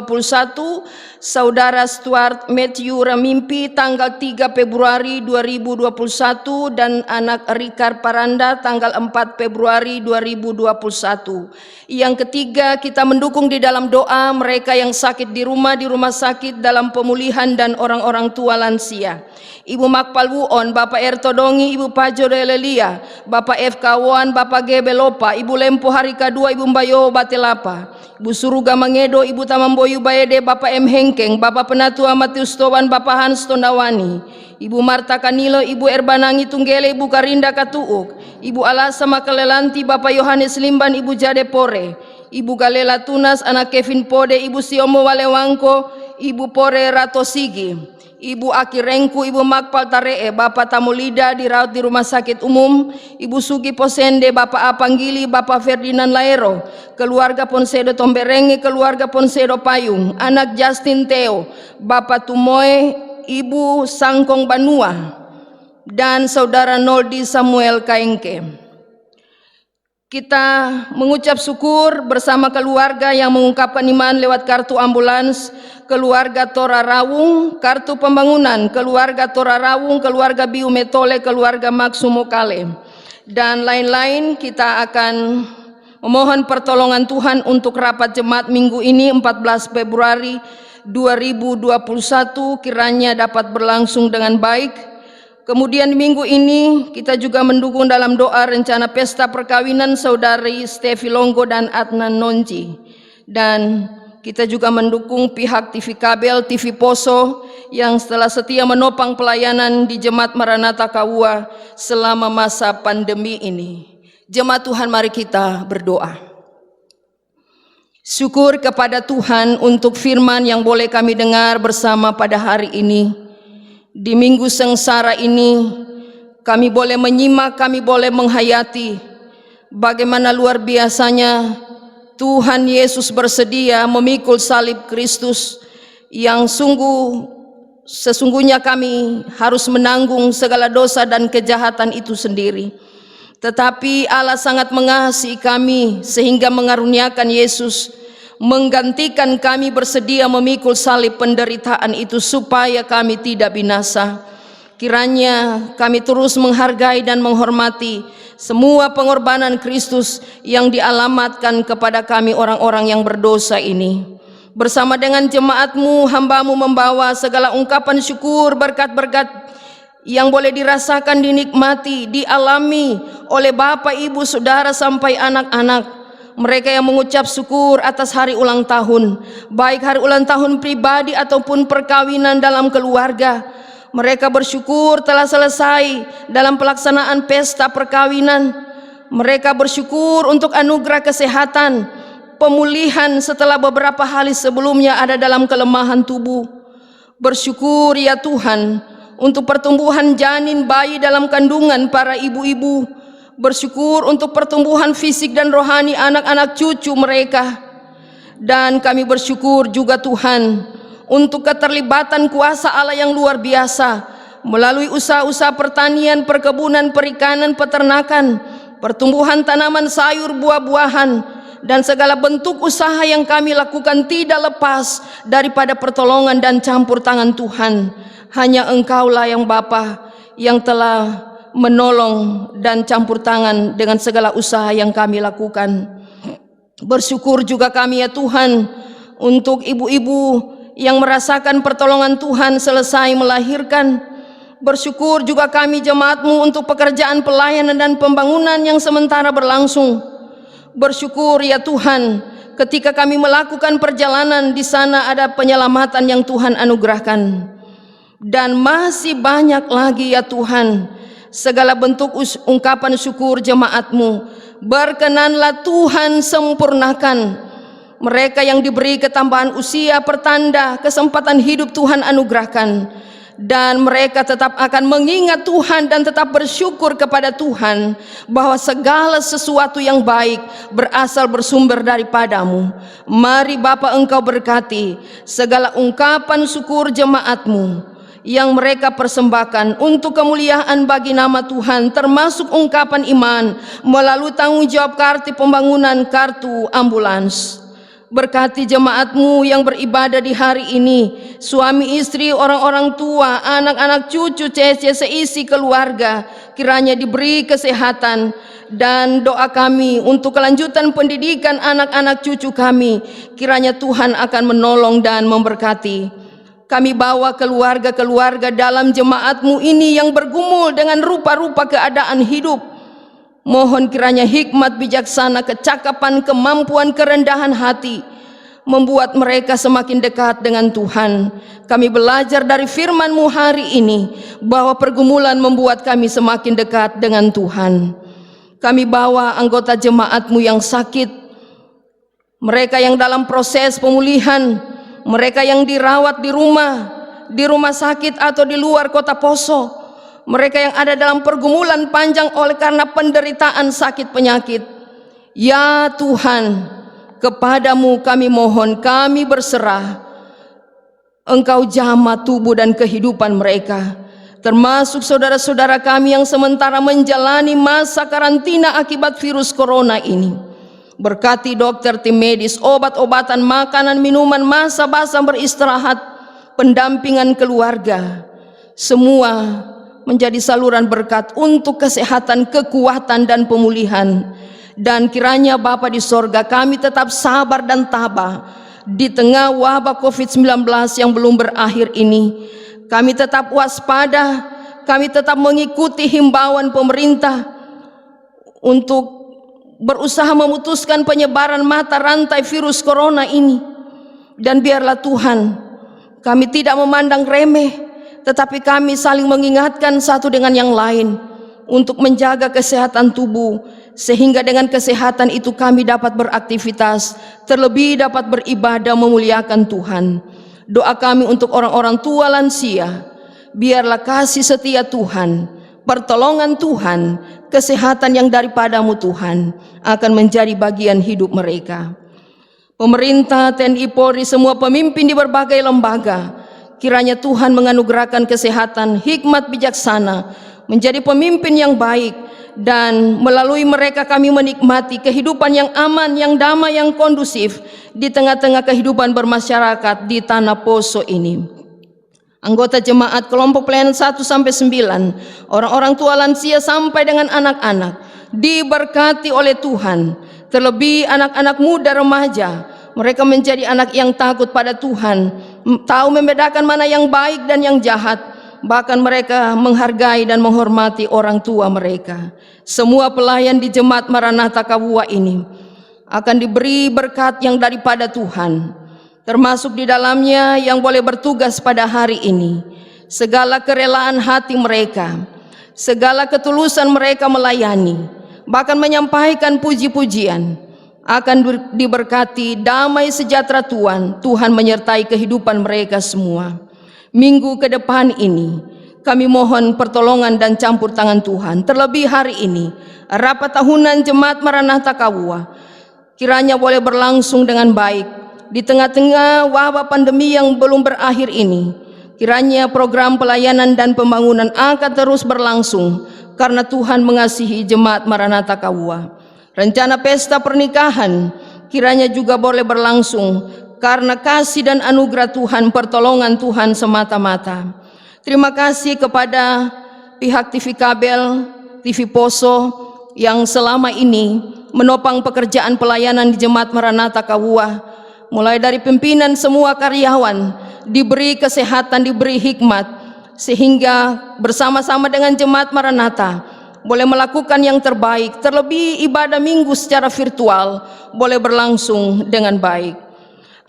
Saudara Stuart Matthew Ramimpi tanggal 3 Februari 2021, dan anak Rikar Paranda tanggal 4 Februari 2021. Yang ketiga, kita mendukung di dalam doa mereka yang sakit di rumah sakit dalam pemulihan, dan orang-orang tua lansia. Ibu Makpal Wuon, Bapak Ertodongi, Ibu Pajo Delelia, Bapak F. Kawan, Bapak G. Belopa, Ibu Lempo Hari Kedua, Ibu Mbayo Batelapa, Ibu Suruga Mangedo, Ibu Tamamboyu Bayede, Bapak M. Hengkeng, Bapak Penatua Matius Toban, Bapak Hans Tondawani, Ibu Marta Kanilo, Ibu Erbanangi Tunggele, Ibu Karinda Katuuk, Ibu Alasa Makalelanti, Bapak Yohanes Limban, Ibu Jade Pore, Ibu Galela Tunas, anak Kevin Pode, Ibu Siomo Walewangko, Ibu Pore Ratosigi, Ibu Aki Rengku, Ibu Makpal Taree, Bapak Tamulida dirawat di Rumah Sakit Umum, Ibu Sugi Posende, Bapak Apanggili, Bapak Ferdinand Laero, keluarga Ponsedo Tomberengi, keluarga Ponsedo Payung, anak Justin Theo, Bapak Tumoe, Ibu Sangkong Banua, dan Saudara Noldi Samuel Kaengke. Kita mengucap syukur bersama keluarga yang mengungkapkan iman lewat kartu ambulans, keluarga Tora Rawung, kartu pembangunan, keluarga Tora Rawung, keluarga Biu Metole, keluarga Maksumo Kale, dan lain-lain. Kita akan memohon pertolongan Tuhan untuk rapat jemaat minggu ini 14 Februari 2021 kiranya dapat berlangsung dengan baik. Kemudian minggu ini kita juga mendukung dalam doa rencana pesta perkawinan Saudari Stevi Longgo dan Adnan Nonji. Dan kita juga mendukung pihak TV Kabel, TV Poso yang setelah setia menopang pelayanan di Jemaat Maranatha Kawua selama masa pandemi ini. Jemaat Tuhan, mari kita berdoa. Syukur kepada Tuhan untuk firman yang boleh kami dengar bersama pada hari ini. Di minggu sengsara ini kami boleh menyimak, kami boleh menghayati bagaimana luar biasanya Tuhan Yesus bersedia memikul salib Kristus yang sesungguhnya kami harus menanggung segala dosa dan kejahatan itu sendiri. Tetapi Allah sangat mengasihi kami sehingga mengaruniakan Yesus, menggantikan kami bersedia memikul salib penderitaan itu supaya kami tidak binasa. Kiranya kami terus menghargai dan menghormati semua pengorbanan Kristus yang dialamatkan kepada kami orang-orang yang berdosa ini. Bersama dengan jemaat-Mu, hamba-Mu membawa segala ungkapan syukur, berkat-berkat yang boleh dirasakan, dinikmati, dialami oleh Bapak, Ibu, Saudara sampai anak-anak. Mereka yang mengucap syukur atas hari ulang tahun, baik hari ulang tahun pribadi ataupun perkawinan dalam keluarga. Mereka bersyukur telah selesai dalam pelaksanaan pesta perkawinan. Mereka bersyukur untuk anugerah kesehatan, pemulihan setelah beberapa hari sebelumnya ada dalam kelemahan tubuh. Bersyukur ya Tuhan untuk pertumbuhan janin bayi dalam kandungan para ibu-ibu. Bersyukur untuk pertumbuhan fisik dan rohani anak-anak cucu mereka. Dan kami bersyukur juga Tuhan untuk keterlibatan kuasa Allah yang luar biasa melalui usaha-usaha pertanian, perkebunan, perikanan, peternakan, pertumbuhan tanaman sayur, buah-buahan, dan segala bentuk usaha yang kami lakukan tidak lepas daripada pertolongan dan campur tangan Tuhan. Hanya Engkaulah yang Bapa yang telah menolong dan campur tangan dengan segala usaha yang kami lakukan. Bersyukur juga kami ya Tuhan untuk ibu-ibu yang merasakan pertolongan Tuhan selesai melahirkan. Bersyukur juga kami jemaat-Mu untuk pekerjaan pelayanan dan pembangunan yang sementara berlangsung. Bersyukur ya Tuhan ketika kami melakukan perjalanan di sana ada penyelamatan yang Tuhan anugerahkan. Dan masih banyak lagi ya Tuhan segala bentuk ungkapan syukur jemaat-Mu. Berkenanlah Tuhan sempurnakan mereka yang diberi ketambahan usia, pertanda kesempatan hidup Tuhan anugerahkan, dan mereka tetap akan mengingat Tuhan dan tetap bersyukur kepada Tuhan bahwa segala sesuatu yang baik berasal bersumber daripada-Mu. Mari Bapa Engkau berkati segala ungkapan syukur jemaat-Mu yang mereka persembahkan untuk kemuliaan bagi nama Tuhan, termasuk ungkapan iman melalui tanggung jawab kartu pembangunan, kartu ambulans. Berkati jemaat-Mu yang beribadah di hari ini, suami istri, orang-orang tua, anak-anak cucu, cece, seisi keluarga, kiranya diberi kesehatan. Dan doa kami untuk kelanjutan pendidikan anak-anak cucu kami, kiranya Tuhan akan menolong dan memberkati. Kami bawa keluarga-keluarga dalam jemaat-Mu ini yang bergumul dengan rupa-rupa keadaan hidup. Mohon kiranya hikmat, bijaksana, kecakapan, kemampuan, kerendahan hati membuat mereka semakin dekat dengan Tuhan. Kami belajar dari firman-Mu hari ini bahwa pergumulan membuat kami semakin dekat dengan Tuhan. Kami bawa anggota jemaat-Mu yang sakit, mereka yang dalam proses pemulihan, mereka yang dirawat di rumah sakit atau di luar kota Poso, mereka yang ada dalam pergumulan panjang oleh karena penderitaan sakit penyakit. Ya Tuhan, kepada-Mu kami mohon, kami berserah. Engkau jamah tubuh dan kehidupan mereka, termasuk saudara-saudara kami yang sementara menjalani masa karantina akibat virus corona ini. Berkati dokter, tim medis, obat-obatan, makanan, minuman, masa basah beristirahat, pendampingan keluarga, semua menjadi saluran berkat untuk kesehatan, kekuatan, dan pemulihan. Dan kiranya Bapa di sorga, kami tetap sabar dan tabah di tengah wabah COVID-19 yang belum berakhir ini. Kami tetap waspada, kami tetap mengikuti himbauan pemerintah untuk berusaha memutuskan penyebaran mata rantai virus corona ini. Dan biarlah Tuhan, kami tidak memandang remeh, tetapi kami saling mengingatkan satu dengan yang lain untuk menjaga kesehatan tubuh, sehingga dengan kesehatan itu kami dapat beraktivitas, terlebih dapat beribadah memuliakan Tuhan. Doa kami untuk orang-orang tua lansia, biarlah kasih setia Tuhan, pertolongan Tuhan, kesehatan yang daripada-Mu Tuhan akan menjadi bagian hidup mereka. Pemerintah, TNI, Polri, semua pemimpin di berbagai lembaga, kiranya Tuhan menganugerahkan kesehatan, hikmat, bijaksana, menjadi pemimpin yang baik, dan melalui mereka kami menikmati kehidupan yang aman, yang damai, yang kondusif di tengah-tengah kehidupan bermasyarakat di Tanah Poso ini. Anggota jemaat kelompok pelayanan 1 sampai 9, orang-orang tua lansia sampai dengan anak-anak diberkati oleh Tuhan. Terlebih anak-anak muda remaja, mereka menjadi anak yang takut pada Tuhan, tahu membedakan mana yang baik dan yang jahat. Bahkan mereka menghargai dan menghormati orang tua mereka. Semua pelayan di jemaat Maranatha Kawua ini akan diberi berkat yang daripada Tuhan, termasuk di dalamnya yang boleh bertugas pada hari ini. Segala kerelaan hati mereka, segala ketulusan mereka melayani, bahkan menyampaikan puji-pujian, akan diberkati damai sejahtera Tuhan menyertai kehidupan mereka semua. Minggu ke depan ini kami mohon pertolongan dan campur tangan Tuhan. Terlebih hari ini rapat tahunan jemaat Maranatha Kawua kiranya boleh berlangsung dengan baik di tengah-tengah wabah pandemi yang belum berakhir ini. Kiranya program pelayanan dan pembangunan akan terus berlangsung karena Tuhan mengasihi jemaat Maranatha Kawua. Rencana pesta pernikahan kiranya juga boleh berlangsung karena kasih dan anugerah Tuhan, pertolongan Tuhan semata-mata. Terima kasih kepada pihak TV Kabel, TV Poso yang selama ini menopang pekerjaan pelayanan di jemaat Maranatha Kawua. Mulai dari pimpinan, semua karyawan diberi kesehatan, diberi hikmat, sehingga bersama-sama dengan jemaat Maranatha boleh melakukan yang terbaik. Terlebih ibadah minggu secara virtual boleh berlangsung dengan baik.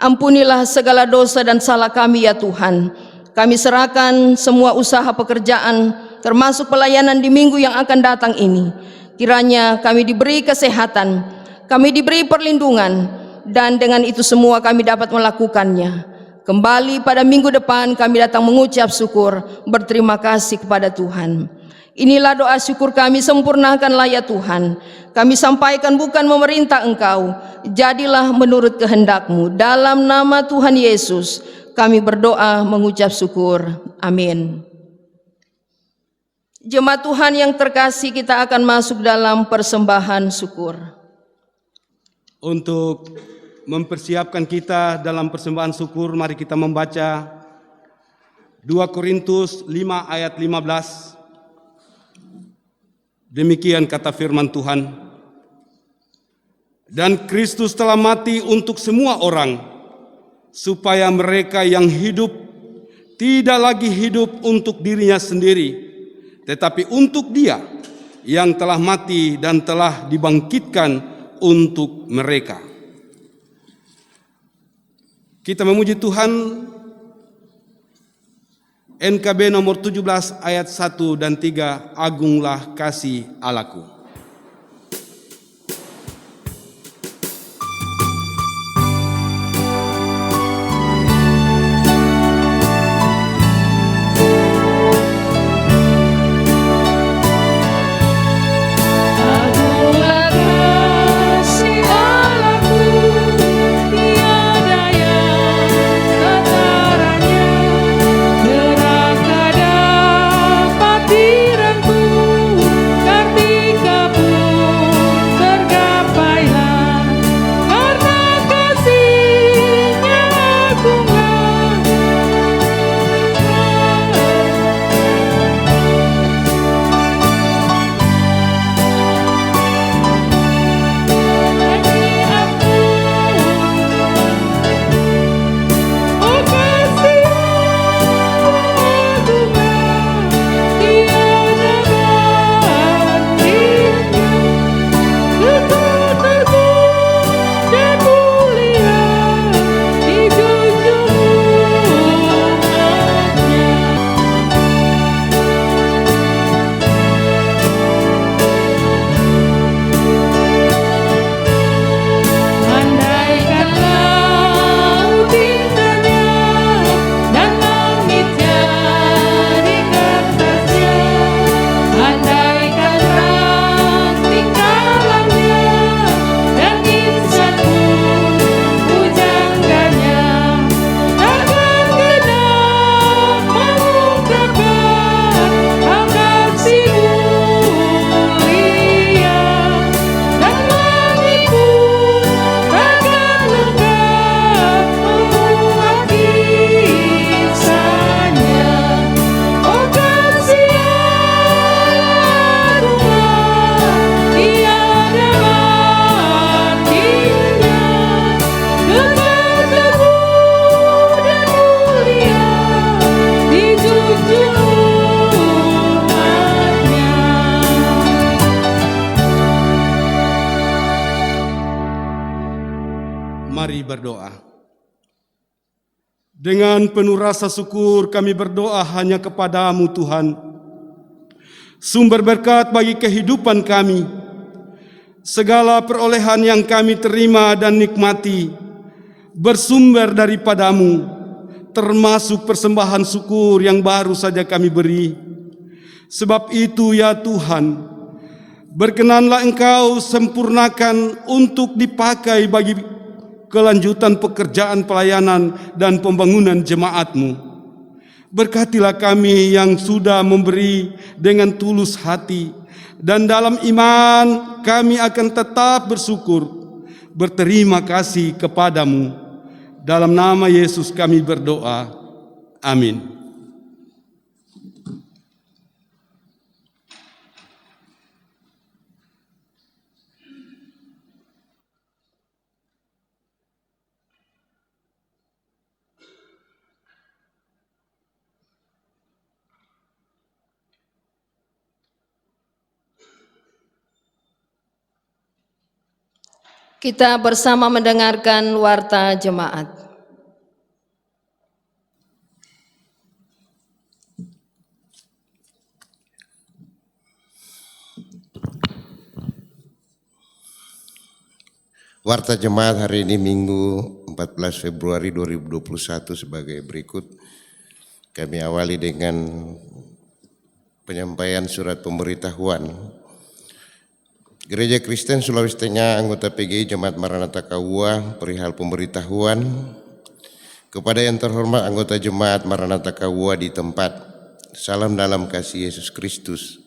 Ampunilah segala dosa dan salah kami ya Tuhan. Kami serahkan semua usaha pekerjaan termasuk pelayanan di minggu yang akan datang ini. Kiranya kami diberi kesehatan, kami diberi perlindungan, dan dengan itu semua kami dapat melakukannya. Kembali pada minggu depan kami datang mengucap syukur, berterima kasih kepada Tuhan. Inilah doa syukur kami, sempurnakanlah ya Tuhan. Kami sampaikan bukan memerintah Engkau, jadilah menurut kehendak-Mu. Dalam nama Tuhan Yesus kami berdoa mengucap syukur. Amin. Jemaat Tuhan yang terkasih, kita akan masuk dalam persembahan syukur. Untuk mempersiapkan kita dalam persembahan syukur, mari kita membaca 2 Korintus 5 ayat 15. Demikian kata firman Tuhan. Dan Kristus telah mati untuk semua orang, supaya mereka yang hidup tidak lagi hidup untuk dirinya sendiri, tetapi untuk Dia yang telah mati dan telah dibangkitkan untuk mereka. Kita memuji Tuhan. NKB nomor 17 ayat 1 dan 3, agunglah kasih Allahku. Agunglah kasih Allahku, tiada yang takarannya. Neraka dapat direngkuh, kartika berdoa. Dengan penuh rasa syukur kami berdoa hanya kepadamu Tuhan, sumber berkat bagi kehidupan kami. Segala perolehan yang kami terima dan nikmati bersumber daripadamu, termasuk persembahan syukur yang baru saja kami beri. Sebab itu ya Tuhan, berkenanlah Engkau sempurnakan untuk dipakai bagi kelanjutan pekerjaan pelayanan dan pembangunan jemaat-Mu. Berkatilah kami yang sudah memberi dengan tulus hati, dan dalam iman kami akan tetap bersyukur, berterima kasih kepadamu. Dalam nama Yesus kami berdoa. Amin. Kita bersama mendengarkan warta jemaat. Warta jemaat hari ini Minggu 14 Februari 2021 sebagai berikut. Kami awali dengan penyampaian surat pemberitahuan. Gereja Kristen Sulawesi Tengah anggota PGI Jemaat Maranatha Kauwa perihal pemberitahuan kepada yang terhormat anggota Jemaat Maranatha Kauwa di tempat. Salam dalam kasih Yesus Kristus.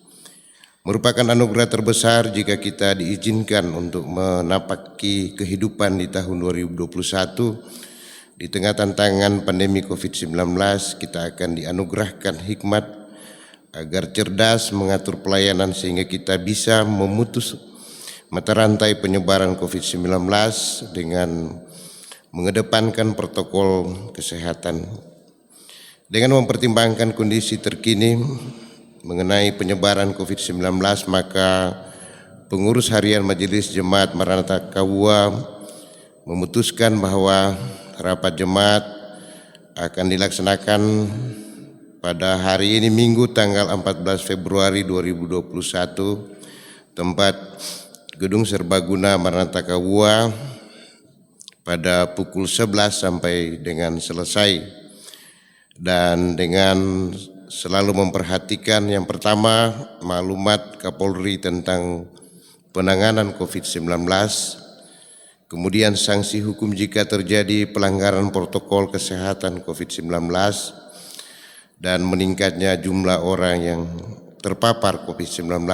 Merupakan anugerah terbesar jika kita diizinkan untuk menapaki kehidupan di tahun 2021. Di tengah tantangan pandemi COVID-19, kita akan dianugerahkan hikmat agar cerdas mengatur pelayanan sehingga kita bisa memutus mata rantai penyebaran COVID-19 dengan mengedepankan protokol kesehatan. Dengan mempertimbangkan kondisi terkini mengenai penyebaran COVID-19, maka pengurus harian Majelis Jemaat Maranatha Kauwa memutuskan bahwa rapat jemaat akan dilaksanakan pada hari ini Minggu tanggal 14 Februari 2021, tempat Gedung Serbaguna Maranatha Kauwa pada pukul 11 sampai dengan selesai, dan dengan selalu memperhatikan yang pertama maklumat Kapolri tentang penanganan COVID-19, kemudian sanksi hukum jika terjadi pelanggaran protokol kesehatan COVID-19, dan meningkatnya jumlah orang yang terpapar COVID-19.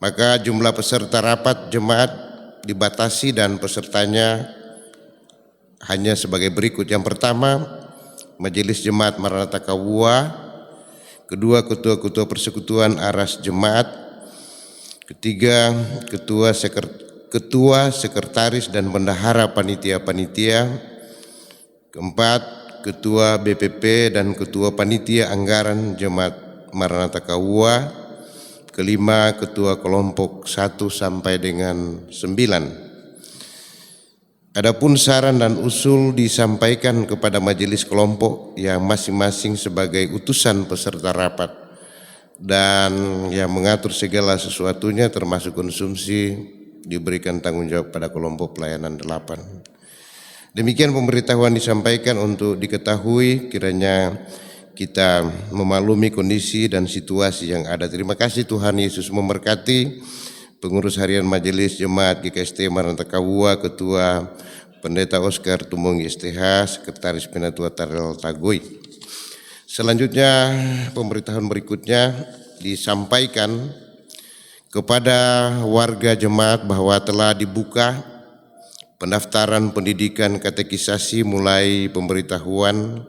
Maka jumlah peserta rapat jemaat dibatasi dan pesertanya hanya sebagai berikut. Yang pertama, Majelis Jemaat Maranatha Kauwa. Kedua, ketua-ketua persekutuan aras jemaat. Ketiga, ketua, sekretaris dan bendahara panitia-panitia. Keempat, ketua BPP dan ketua panitia anggaran Jemaat Maranatha Kauwa. Kelima, ketua kelompok 1 sampai dengan 9. Adapun saran dan usul disampaikan kepada majelis kelompok yang masing-masing sebagai utusan peserta rapat dan yang mengatur segala sesuatunya termasuk konsumsi diberikan tanggung jawab pada kelompok pelayanan 8. Demikian pemberitahuan disampaikan untuk diketahui, kiranya kita memaklumi kondisi dan situasi yang ada. Terima kasih, Tuhan Yesus memberkati. Pengurus harian Majelis Jemaat GKST Maranatha Kauwa, Ketua Pendeta Oscar Tumongi STH, Sekretaris Penatua Tarel Tagoi. Selanjutnya pemberitahuan berikutnya disampaikan kepada warga jemaat bahwa telah dibuka pendaftaran pendidikan katekisasi mulai pemberitahuan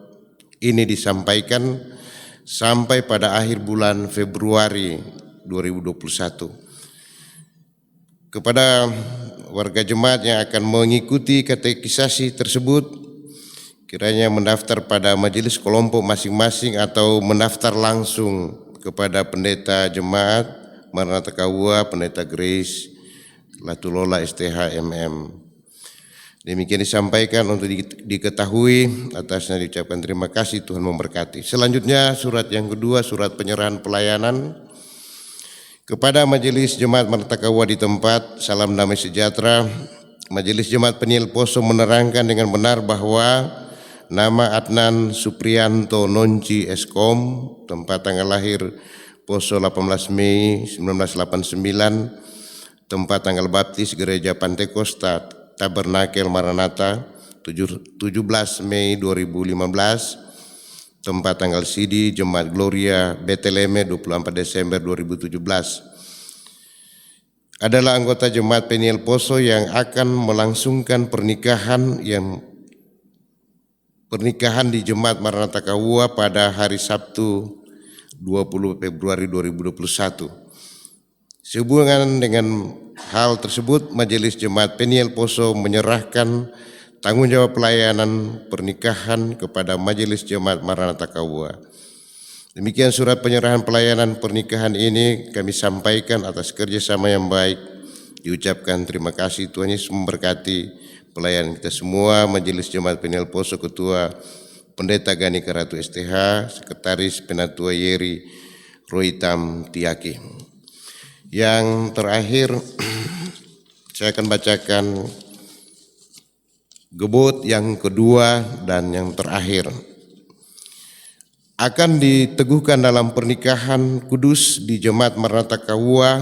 ini disampaikan sampai pada akhir bulan Februari 2021. Kepada warga jemaat yang akan mengikuti katekisasi tersebut, kiranya mendaftar pada majelis kelompok masing-masing atau mendaftar langsung kepada pendeta jemaat Maranatha Kauwa, Pendeta Grace Latulola STH MM. Demikian disampaikan untuk diketahui, atasnya diucapkan terima kasih, Tuhan memberkati. Selanjutnya surat yang kedua, surat penyerahan pelayanan kepada Majelis Jemaat Maranatha KUA di tempat. Salam damai sejahtera. Majelis Jemaat Peniel Poso menerangkan dengan benar bahwa nama Adnan Suprianto Nonci Eskom, tempat tanggal lahir Poso 18 Mei 1989, tempat tanggal baptis Gereja Pantekosta Tabernakel Maranatha 17 Mei 2015, tempat tanggal sidi Jemaat Gloria Beteleme 24 Desember 2017. Adalah anggota Jemaat Peniel Poso yang akan melangsungkan pernikahan di Jemaat Maranatha KUA pada hari Sabtu 20 Februari 2021. Sehubungan dengan hal tersebut, Majelis Jemaat Peniel Poso menyerahkan tanggung jawab pelayanan pernikahan kepada Majelis Jemaat Maranatha KUA. Demikian surat penyerahan pelayanan pernikahan ini kami sampaikan atas kerjasama yang baik. Diucapkan terima kasih, Tuhan Yesus memberkati pelayanan kita semua. Majelis Jemaat Peniel Poso, Ketua Pendeta Gani Karatu STH, Sekretaris Penatua Yeri Rohitam Tiaki. Yang terakhir, saya akan bacakan gebot yang kedua dan yang terakhir. Akan diteguhkan dalam pernikahan kudus di Jemaat Maranatha KUA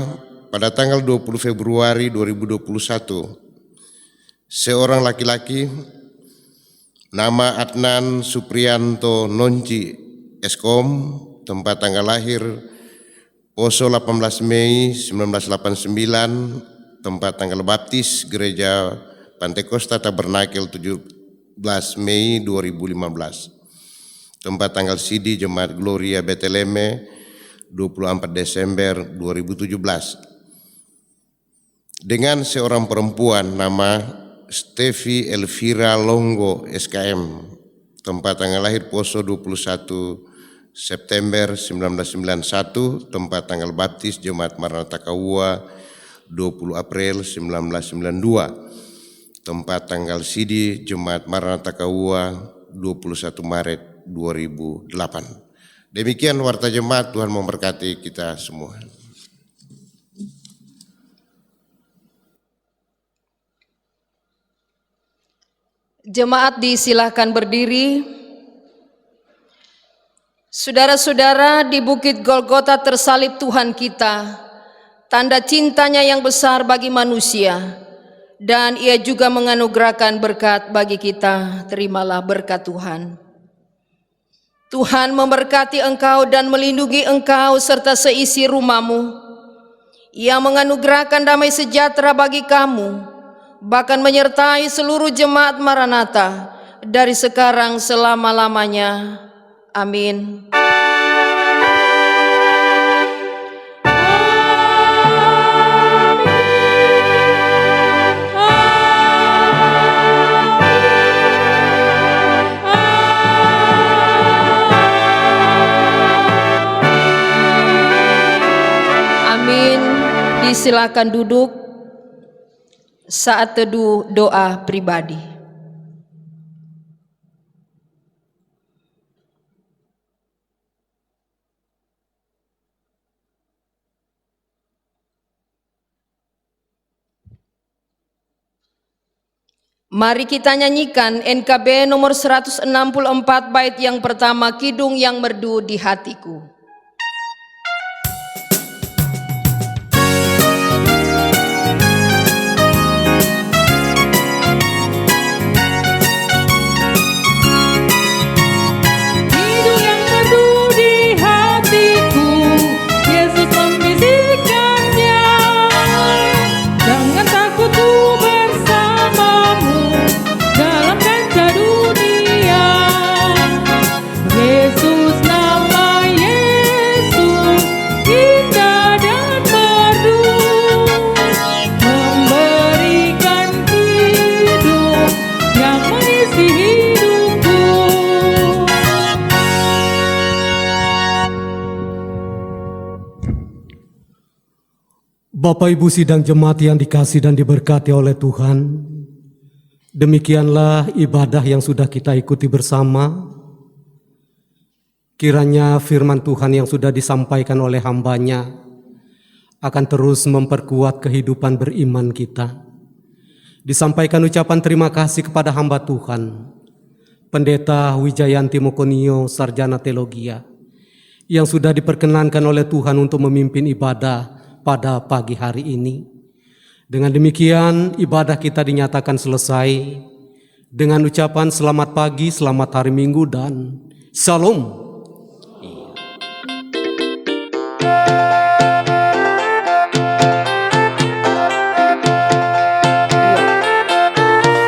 pada tanggal 20 Februari 2021. Seorang laki-laki nama Adnan Suprianto Nonci Eskom, tempat tanggal lahir Poso 18 Mei 1989, tempat tanggal baptis Gereja Pantekosta Tabernakel 17 Mei 2015, tempat tanggal sidi Jemaat Gloria Beteleme 24 Desember 2017. Dengan seorang perempuan nama Stevi Elvira Longo SKM, tempat tanggal lahir Poso 21 September 1991, tempat tanggal baptis Jemaat Maranatha KUA 20 April 1992, tempat tanggal sidi Jemaat Maranatha KUA 21 Maret 2008. Demikian warta jemaat, Tuhan memberkati kita semua. Jemaat disilahkan berdiri. Saudara-saudara, di Bukit Golgota tersalib Tuhan kita, tanda cintanya yang besar bagi manusia, dan Ia juga menganugerahkan berkat bagi kita. Terimalah berkat Tuhan. Tuhan memberkati engkau dan melindungi engkau serta seisi rumahmu. Ia menganugerahkan damai sejahtera bagi kamu, bahkan menyertai seluruh jemaat Maranatha dari sekarang selama-lamanya. Amin. Amin. Disilakan duduk saat teduh doa pribadi. Mari kita nyanyikan NKB nomor 164 bait yang pertama, Kidung yang Merdu di Hatiku. Kidung yang merdu di hatiku, Yesus membisikkannya. Jangan takut, ku bersamamu dalam kancah dunia. Yesus, nama Yesus, indah dan merdu, memberikan hidup yang mengisi hidupku. Bapak Ibu sidang jemaat yang dikasih dan diberkati oleh Tuhan, Demikianlah ibadah yang sudah kita ikuti bersama. Kiranya firman Tuhan yang sudah disampaikan oleh hamba-Nya akan terus memperkuat kehidupan beriman kita. Disampaikan ucapan terima kasih kepada hamba Tuhan, Pendeta Wijayanti Mokonio, Sarjana Teologia, yang sudah diperkenankan oleh Tuhan untuk memimpin ibadah pada pagi hari ini. Dengan demikian, ibadah kita dinyatakan selesai dengan ucapan selamat pagi, selamat hari Minggu, dan Shalom.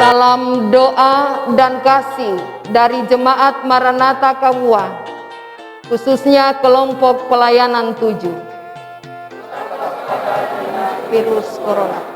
Salam doa dan kasih dari Jemaat Maranatha Kawua, khususnya kelompok pelayanan 7. Virus Corona.